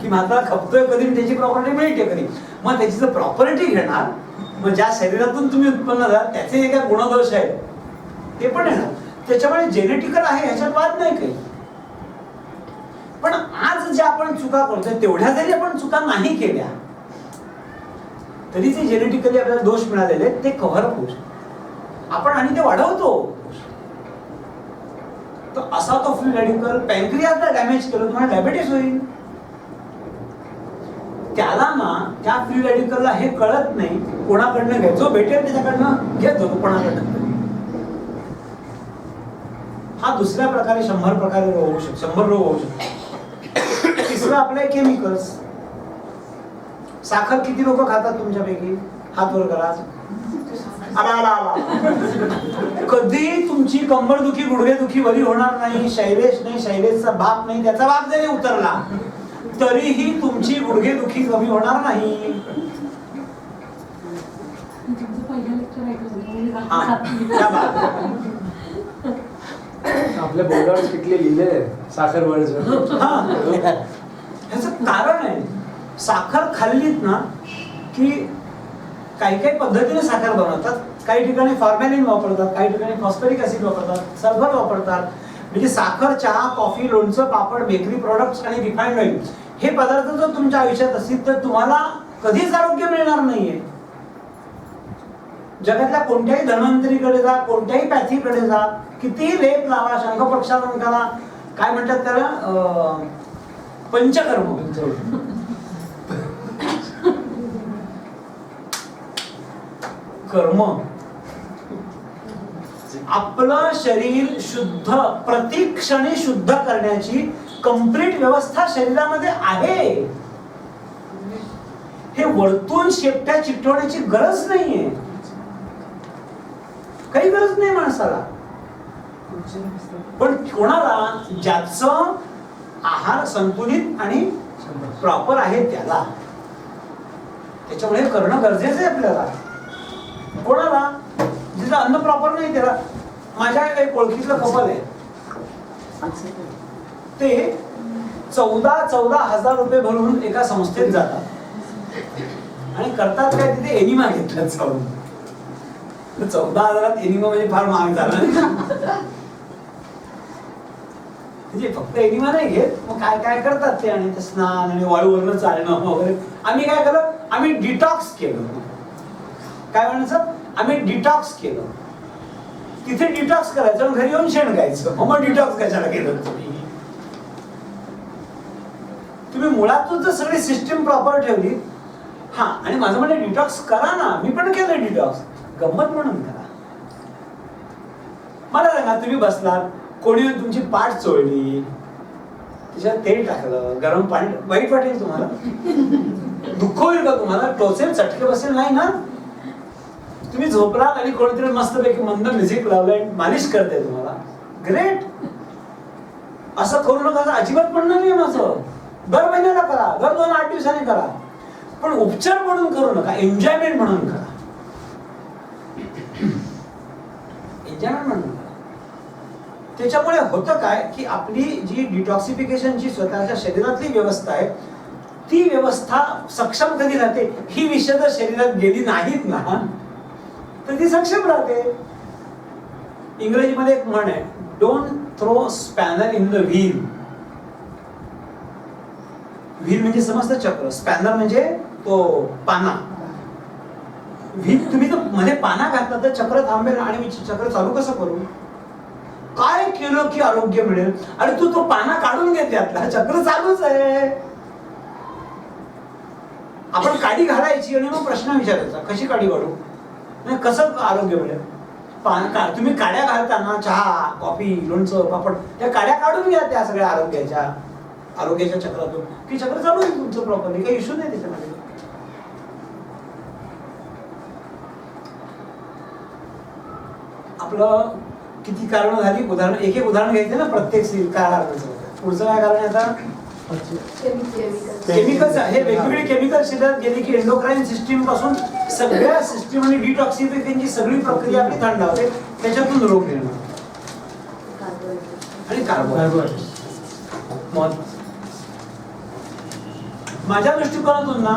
की म्हातारा खपतोय कधी त्याची प्रॉपर्टी मिळते कधी. मग त्याची जर प्रॉपर्टी घेणार मग ज्या शरीरातून तुम्ही उत्पन्न झाला त्याचे जे काही गुणदोष आहेत ते पण येणार. त्याच्यामुळे जेनेटिकल आहे ह्याच्यात वाद नाही काही. पण आज ज्या आपण चुका करतोय तेवढ्या जरी आपण चुका नाही केल्या तरी ते जेनेटिकली आपल्याला दोष मिळालेले ते कव्हर अप होऊ शकतो आपण आणि ते वाढवतो. तर असा तो फ्री रॅडिकल पॅनक्रियाजला डॅमेज केलं तुम्हाला डायबिटीस होईल. त्याला ना त्या फ्री रॅडिकलला हे कळत नाही कोणाकडनं घ्यायचं, जो भेटेल त्याच्याकडनं घेतो तो कोणाकडनं. हा दुसऱ्या प्रकारे 100 प्रकारे रोग होऊ शकतो, 100 रोग होऊ शकतो. तिसरं आपलं केमिकल्स. साखर किती लोक खातात तुमच्यापैकी? हात वर करा. कधी तुमची कंबरदुखी गुडघेदुखी बरी होणार नाही. शैलेश नाही, शैलेशचा बाप नाही, त्याचा बाप जरी उतरला तरीही तुमची गुडघेदुखी कमी होणार नाही. तुमचं पहिलं लेक्चर ऐकलं हा, त्या बाप. आपल्या बोर्डावर किती लिहिलंय साखर वर्ज. हा, ह्याचं कारण आहे साखर खाल्लीत ना की काही काही पद्धतीने साखर बनवतात. काही ठिकाणी फॉर्मॅलिन वापरतात, काही ठिकाणी फॉस्फरिक ऍसिड वापरतात, सल्फर वापरतात. म्हणजे साखर, चहा, कॉफी, लोणचं, पापड, बेकरी प्रॉडक्ट्स आणि रिफाइंड ऑइल हे पदार्थ जर तुमच्या आयुष्यात असतील तर तुम्हाला कधीच आरोग्य मिळणार नाहीये. जगातल्या कोणत्याही धन्वंतरीकडे जा, कोणत्याही पॅथीकडे जा, कितीही लेप लावा, शंखपक्षालन करा, काय म्हणतात त्याला, पंचकर्म. कर्म. आपलं शरीर शुद्ध प्रतिक्षणी शुद्ध करण्याची कंप्लीट व्यवस्था शरीरामध्ये आहे. हे वरतून शेपट्या चिकटवण्याची गरज नाहीये, काही गरज नाही माणसाला. पण कोणाला ज्याचं आहार संतुलित आणि प्रॉपर आहे त्याला, त्याच्यामुळे हे करणं गरजेचं आहे आपल्याला. कोणाला जिथं अन्न प्रॉपर नाही त्याला. माझ्या एक ओळखीतलं कपल आहे, ते 14,000 रुपये भरून एका संस्थेत जातात आणि करतात काय, तिथे एनिमा घेतला जाऊन. 14,000 एनिमा म्हणजे फार महाग झाला. म्हणजे फक्त एनिमा नाही घेत, मग काय काय करतात ते, आणि ते स्नान आणि वाळूवरनं चालणं वगैरे. आम्ही काय केलं, आम्ही डिटॉक्स केलं. काय म्हणायचं, आम्ही डिटॉक्स केलं. तिथे डिटॉक्स करायचं, घरी येऊन शेण गायचं. मग डिटॉक्स कशाला केलं तुम्ही मुळातून जर सगळी सिस्टीम प्रॉपर ठेवली. हा, आणि माझं म्हणजे डिटॉक्स करा ना, मी पण केलं डिटॉक्स, गंमत म्हणून करा. मला सांगा, तुम्ही बसलात, कोणी तुमची पाठ चोळली, तिच्यात तेल टाकलं, गरम पाणी, वाईट वाटेल तुम्हाला? दुःख होईल का तुम्हाला? टोचेल, चटके बसेल नाही ना? तुम्ही झोपलात आणि कोणीतरी मस्तपैकी मंद म्युझिक लावलंय, मालिश करते तुम्हाला, ग्रेट. असं करू नका अजिबात म्हणणं नाही माझं. दर महिन्याला करा, दर 2-8 दिवसांनी करा, पण उपचार म्हणून करू नका, एन्जॉयमेंट म्हणून करा. एन्जॉयमेंट म्हणून करा. त्याच्यामुळे होतं काय की आपली जी डिटॉक्सिफिकेशनची स्वतःच्या शरीरातली व्यवस्था आहे, ती व्यवस्था सक्षम कधी राहते, ही विषय जर शरीरात गेली नाहीत ना तर ती सक्षम राहते. इंग्रजीमध्ये एक म्हण आहे, don't throw spanner in the wheel. Wheel म्हणजे समजतं चक्र, स्पॅनर म्हणजे तो पाना. व्हील तुम्ही तर मध्ये पाना घातला तर चक्र थांबेल, आणि मी चक्र चालू कसं करू? काय केलं की आरोग्य मिळेल? आणि तू तो पाना काढून घे त्यातला, चक्र चालूच आहे. आपण काडी घालायची आणि मग प्रश्न विचारायचा, कशी काडी काढू, नाही कसं आरोग्य मिळेल? तुम्ही काड्या घालताना चहा, कॉफी, लोणचं, पापड, त्या काड्या काढून घ्या त्या सगळ्या आरोग्याच्या चक्रातून, की चक्र चालू आहे तुमचं प्रॉपरली, काही इश्यू नाही त्याच्यामध्ये. आपलं किती कारण झाली, उदाहरण एक एक उदाहरण घ्यायचं ना प्रत्येक कारणाचं. पुढचं काय कारण आहे आता? केमिकल्स. हे वेगवेगळे केमिकल शरीरात गेले की एंडोक्राईन सिस्टीम पासून सगळ्या सिस्टीम आणि डिटॉक्सिफिकेशनची सगळी प्रक्रिया आपली थंडावते, त्याच्यातून रोग निर्माण आणि कार्बोहायड्रेट. माझ्या दृष्टिकोनातून ना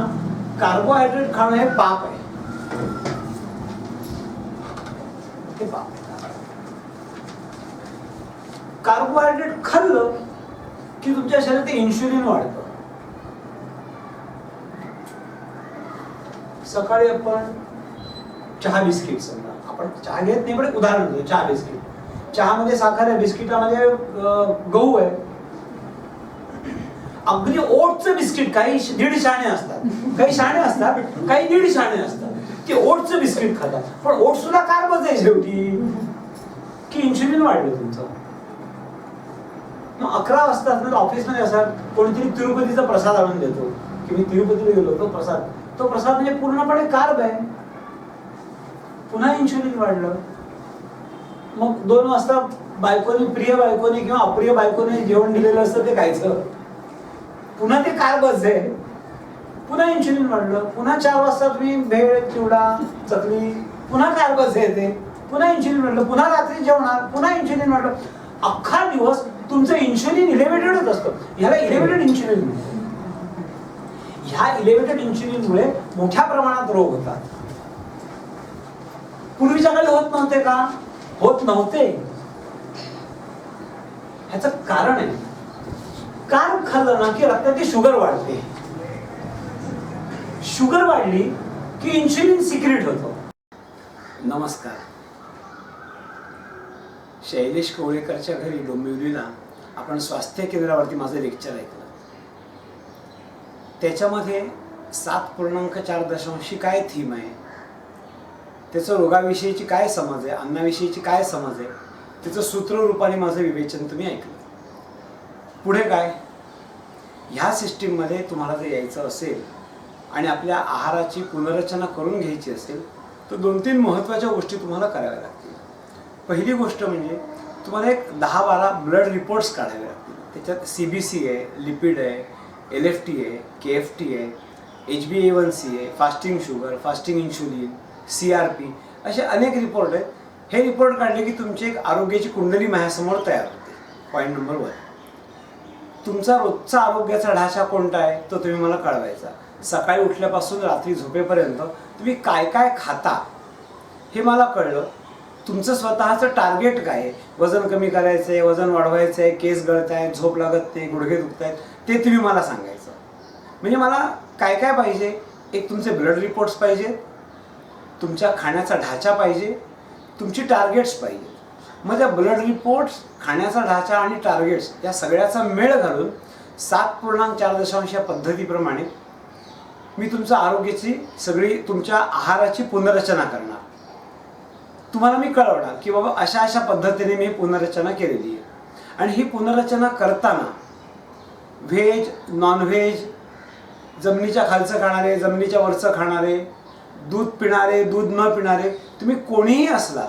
कार्बोहायड्रेट खाणं हे पाप आहे. हे पाप. कार्बोहायड्रेट खाल्लं की तुमच्या शरीरात इन्शुलिन वाढतं. सकाळी आपण चहा बिस्किट, समजा आपण चहा घेत नाही पण उदाहरण देतो, चहा बिस्किट, चहामध्ये साखर आहे, बिस्किटामध्ये गहू आहे. अगदी ओटचं बिस्किट, काही 1.5 शाणे असतात, काही शाणे असतात, काही 1.5 शाणे असतात, ते ओटचं बिस्किट खातात. पण ओट सुद्धा कार्बच आहे शेवटी, की इन्शुलिन वाढलं तुमचं. मग 11 वाजता ऑफिसमध्ये असा कोणीतरी तिरुपतीचा प्रसाद आणून देतो, की मी तिरुपतीला गेलो, तो प्रसाद म्हणजे पूर्णपणे कार्ब आहे. पुन्हा इन्शुलिन वाढलं. मग 2 वाजता प्रिय बायकोने किंवा अप्रिय बायकोने जेवण दिलेलं असतं ते खायचं, पुन्हा ते कार्बच आहे, पुन्हा इन्शुलिन वाढलं. पुन्हा 4 वाजता तुम्ही भेळ, चिवडा, चकली, पुन्हा कार्बच आहे ते, पुन्हा इन्शुलिन वाढलं. पुन्हा रात्री जेवणार, पुन्हा इन्शुलिन वाढलं. अख्खा दिवस तुमचं इन्शुलिन इलेव्हेटेडच असतं. ह्याला इलेव्हेटेड इन्शुलिन म्हणतात. ह्या इलेव्हेटेड इन्शुलिनमुळे मोठ्या प्रमाणात रोग होतात. पूर्वीच्या काळी होत नव्हते का? होत नव्हते. ह्याचं कारण आहे, कार्ब खाल्लं ना की रक्ताची शुगर वाढते. शुगर वाढली की इन्शुलिन सिक्रेट होतो. नमस्कार. शैलेश कोळेकरच्या घरी डोंबिवलीला आपण स्वास्थ्य केंद्रावरती माझं लेक्चर ऐकलं. त्याच्यामध्ये 7.4 काय थीम आहे, त्याचं रोगाविषयीची काय समज आहे, अन्नाविषयीची काय समज आहे, त्याचं सूत्ररूपाने माझं विवेचन तुम्ही ऐकलं. पुढे काय, ह्या सिस्टीममध्ये तुम्हाला जर यायचं असेल आणि आपल्या आहाराची पुनर्रचना करून घ्यायची असेल तर 2-3 महत्त्वाच्या गोष्टी तुम्हाला कराव्या लागतील. पहिली गोष्ट म्हणजे तुम्हाला एक 10-12 ब्लड रिपोर्ट्स काढावे लागतील. त्याच्यात CBC आहे, लिपिड आहे, LFT आहे, KFT आहे, HbA1c आहे, fasting sugar, fasting insulin, CRP, असे अनेक रिपोर्ट आहेत. हे रिपोर्ट काढले की तुमची एक आरोग्याची कुंडली माझ्यासमोर तयार होते. Point number 1. तुमचा रोजचा आरोग्याचा ढाचा कोणता आहे तो तुम्ही मला कळवायचा. सकाळी उठल्यापासून रात्री झोपेपर्यंत तुम्ही काय काय खाता हे मला कळलं. तुमचं स्वतःचं टार्गेट काय आहे, वजन कमी करायचं आहे, वजन वाढवायचं आहे, केस गळत आहे, झोप लागत नाही, गुडघे दुखत आहेत, ते तुम्ही मला सांगायचं. म्हणजे मला काय काय पाहिजे, एक तुमचे ब्लड रिपोर्ट्स पाहिजे, तुमच्या खाण्याचा ढाचा पाहिजे, तुमची टार्गेट्स पाहिजे. मग त्या ब्लड रिपोर्ट्स, खाण्याचा ढाचा आणि टार्गेट्स या सगळ्याचा मेळ घालून 7.4 या पद्धतीप्रमाणे मी तुमच्या आरोग्याची सगळी, तुमच्या आहाराची पुनर्रचना करणार. तुम्हाला मी कळवणार की बाबा अशा अशा पद्धतीने मी पुनर्रचना केलेली आहे. आणि ही पुनर्रचना करताना व्हेज, नॉनव्हेज, जमिनीच्या खालचं खाणारे, जमिनीच्या वरचं खाणारे, दूध पिणारे, दूध न पिणारे, तुम्ही कोणीही असलात,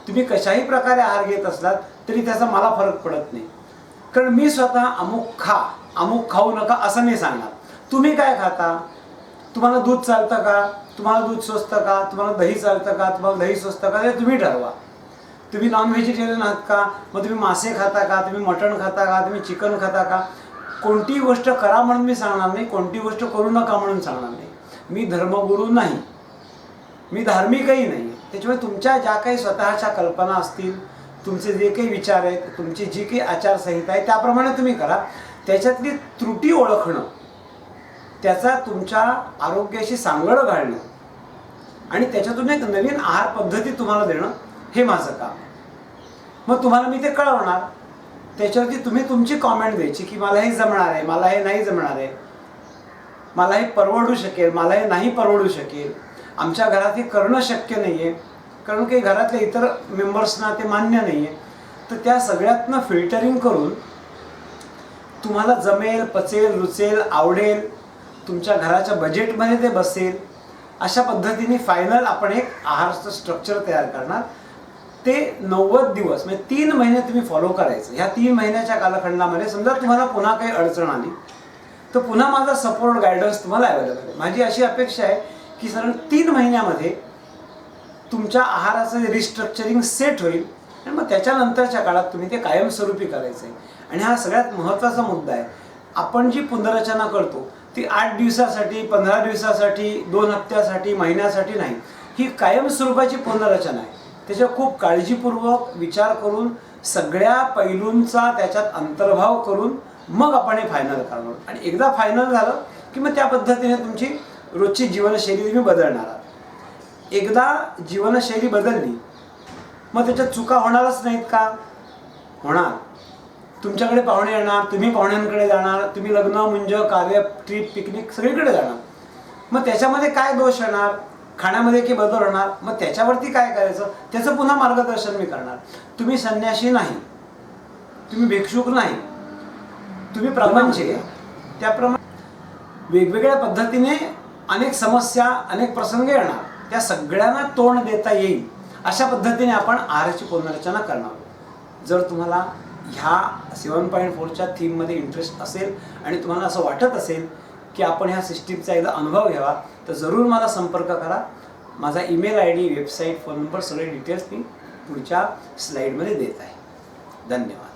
तुम्ही कशाही प्रकारे आहार घेत असलात तरी त्याचा मला फरक पडत नाही. कारण मी स्वतः अमुक खाऊ नका असं नाही सांगणार. तुम्ही काय खाता, तुम्हाला दूध चालतं का, तुम्हाला दूध स्वस्त का, तुम्हाला दही चालतं का, तुम्हाला दही स्वस्त का, हे तुम्ही ठरवा. तुम्ही नॉन व्हेजिटेरियन आहात का, मग तुम्ही मासे खाता का, तुम्ही मटण खाता का, तुम्ही चिकन खाता का. कोणतीही गोष्ट करा म्हणून मी सांगणार नाही, कोणती गोष्ट करू नका म्हणून सांगणार नाही. मी धर्मगुरू नाही, मी धार्मिकही नाही. त्याच्यामुळे तुमच्या ज्या काही स्वतःच्या कल्पना असतील, तुमचे जे काही विचार आहेत, तुमची जी काही आचारसंहिता आहे त्याप्रमाणे तुम्ही करा. त्याच्यातली त्रुटी ओळखणं, त्याचा तुमच्या आरोग्याशी सांगड घालणं आणि त्याच्यातून एक नवीन आहार पद्धती तुम्हाला देणं हे माझं काम. मग तुम्हाला मी ते कळवणार. त्याच्यावरती तुम्ही तुमची कॉमेंट द्यायची की मला हे जमणार आहे, मला हे नाही जमणार आहे, मला हे परवडू शकेल, मला हे नाही परवडू शकेल, आमच्या घरात हे करणं शक्य नाही आहे, कारण की घरातल्या इतर मेंबर्सना ते मान्य नाही आहे. तर त्या सगळ्यातनं फिल्टरिंग करून तुम्हाला जमेल, पचेल, रुचेल, आवडेल, तुमच्या घराच्या बजेटमध्ये ते बसेल अशा पद्धतीने फायनल आपण एक आहाराचं स्ट्रक्चर तयार करणार. ते 90 दिवस म्हणजे 3 महिने तुम्ही फॉलो करायचं. ह्या 3 महिन्याच्या कालखंडामध्ये समजा तुम्हाला पुन्हा काही अडचण आली तर पुन्हा माझा सपोर्ट, गायडन्स तुम्हाला अवेलेबल आहे. माझी अशी अपेक्षा आहे की सरळ 3 महिन्यामध्ये तुमच्या आहाराचं रिस्ट्रक्चरिंग सेट होईल आणि मग त्याच्यानंतरच्या काळात तुम्ही ते कायमस्वरूपी करायचं आहे. आणि हा सगळ्यात महत्त्वाचा मुद्दा आहे. आपण जी पुनर्रचना करतो ती 8 दिवसासाठी, 15 दिवसासाठी, 2 हप्त्यासाठी, महिन्यासाठी नाही. ही कायमस्वरूपाची पुनर्रचना आहे. त्याच्यावर खूप काळजीपूर्वक विचार करून सगळ्या पैलूंचा त्याच्यात अंतर्भाव करून मग आपण हे फायनल करणार. आणि एकदा फायनल झालं की मग त्या पद्धतीने तुमची रोजची जीवनशैली तुम्ही बदलणार आहात. एकदा जीवनशैली बदलली मग त्याच्यात चुका होणारच नाहीत का? होणार. तुमच्याकडे पाहुणे येणार, तुम्ही पाहुण्यांकडे जाणार, तुम्ही लग्न मुंज कार्य ट्रिप पिकनिक सगळीकडे जाणार. मग त्याच्यामध्ये काय दोष येणार? खाण्यामध्ये की बदल होणार? मग त्याच्यावरती काय करायचं त्याचं पुन्हा मार्गदर्शन मी करणार. तुम्ही संन्यासी नाही, तुम्ही भिक्षुक नाही, तुम्ही प्रापंचिक आहे. त्याप्रमाणे वेगवेगळ्या पद्धतीने अनेक समस्या अनेक प्रसंग येणार, त्या सगळ्यांना तोंड देता येईल अशा पद्धतीने आपण आहाराची पुनर्रचना करणार आहोत. जर तुम्हाला ह्या 7.4च्या थीममध्ये इंटरेस्ट असेल आणि तुम्हाला असं वाटत असेल की आपण ह्या सिस्टीमचा एकदा अनुभव घ्यावा तर जरूर मला संपर्क करा. माझा email ID, website, phone number सगळे डिटेल्स मी पुढच्या स्लाईडमध्ये देत आहे. धन्यवाद.